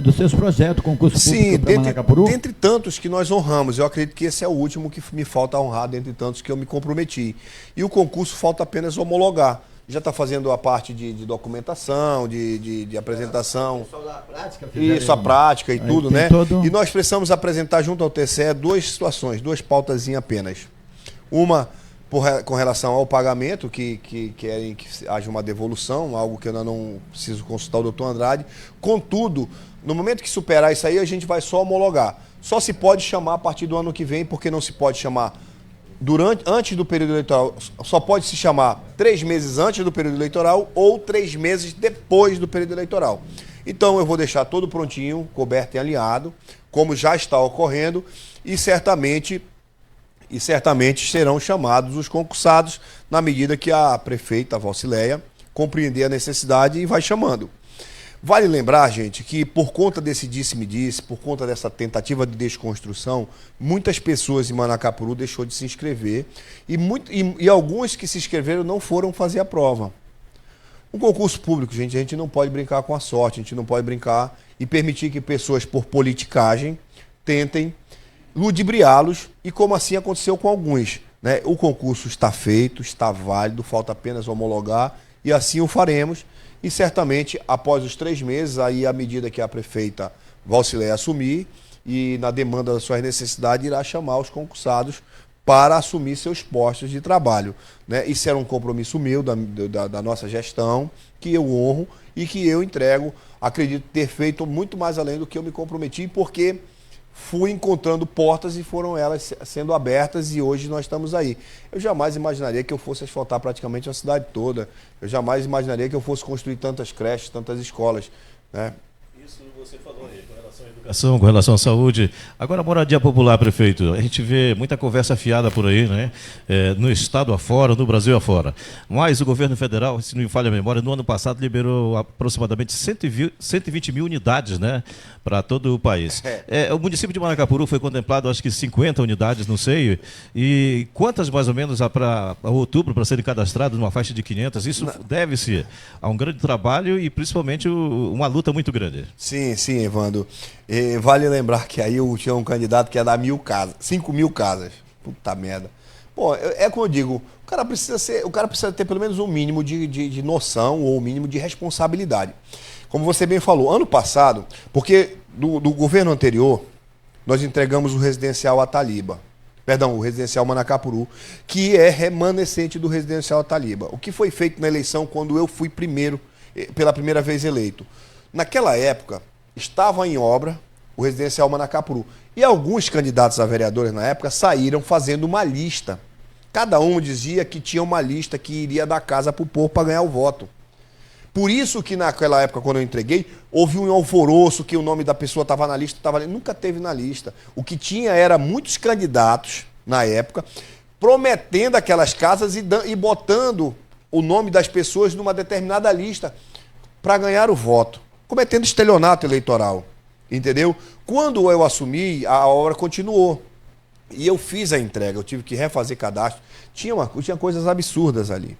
dos seus projetos, concurso público para Manacapuru? Dentre tantos que nós honramos, eu acredito que esse é o último que me falta honrar, dentre tantos que eu me comprometi. E o concurso falta apenas homologar. Já está fazendo a parte de documentação, de apresentação. Isso, a prática e tudo, né? E nós precisamos apresentar junto ao TCE duas situações, duas pautas apenas. Uma com relação ao pagamento, que querem que haja uma devolução, algo que eu ainda não preciso consultar o doutor Andrade. Contudo, no momento que superar isso aí, a gente vai só homologar. Só se pode chamar a partir do ano que vem, porque não se pode chamar antes do período eleitoral. Só pode se chamar 3 meses antes do período eleitoral ou 3 meses depois do período eleitoral. Então eu vou deixar todo prontinho, coberto e alinhado, como já está ocorrendo, e certamente serão chamados os concursados na medida que a prefeita, a Valcileia, compreender a necessidade e vai chamando. Vale lembrar, gente, que por conta desse disse-me-disse, por conta dessa tentativa de desconstrução, muitas pessoas em Manacapuru deixou de se inscrever e alguns que se inscreveram não foram fazer a prova. Um concurso público, gente, a gente não pode brincar com a sorte, a gente não pode brincar e permitir que pessoas, por politicagem, tentem ludibriá-los, e como assim aconteceu com alguns, né? O concurso está feito, está válido, falta apenas homologar, e assim o faremos. E certamente, após os 3 meses, aí à medida que a prefeita Valcileia assumir, e na demanda das suas necessidades, irá chamar os concursados para assumir seus postos de trabalho, né? Isso era um compromisso meu, da nossa gestão, que eu honro e que eu entrego. Acredito ter feito muito mais além do que eu me comprometi, porque fui encontrando portas e foram elas sendo abertas, e hoje nós estamos aí. Eu jamais imaginaria que eu fosse asfaltar praticamente a cidade toda. Eu jamais imaginaria que eu fosse construir tantas creches, tantas escolas, né? Isso você falou aí, com relação à educação, com relação à saúde. Agora, a moradia popular, prefeito, a gente vê muita conversa fiada por aí, né? No estado afora, no Brasil afora. Mas o governo federal, se não me falha a memória, no ano passado liberou aproximadamente 120 mil unidades, né? Para todo o país. O município de Manacapuru foi contemplado, acho que 50 unidades, não sei. E quantas mais ou menos para outubro para serem cadastradas numa faixa de 500? Isso deve-se a um grande trabalho e principalmente uma luta muito grande. Sim, sim, Evandro. Vale lembrar que aí eu tinha um candidato que ia dar 5 mil casas. Puta merda. Pô, é como eu digo, o cara precisa ter pelo menos um mínimo de noção ou um mínimo de responsabilidade. Como você bem falou, ano passado, porque do governo anterior, nós entregamos o residencial Ataliba. Perdão, o residencial Manacapuru, que é remanescente do residencial Ataliba. O que foi feito na eleição quando eu fui pela primeira vez eleito? Naquela época, estava em obra o residencial Manacapuru. E alguns candidatos a vereadores na época saíram fazendo uma lista. Cada um dizia que tinha uma lista que iria dar casa para o povo para ganhar o voto. Por isso que naquela época, quando eu entreguei, houve um alvoroço que o nome da pessoa estava na lista, nunca teve na lista. O que tinha era muitos candidatos, na época, prometendo aquelas casas e botando o nome das pessoas numa determinada lista para ganhar o voto, cometendo estelionato eleitoral, entendeu? Quando eu assumi, a obra continuou. E eu fiz a entrega, eu tive que refazer cadastro. Tinha coisas absurdas ali.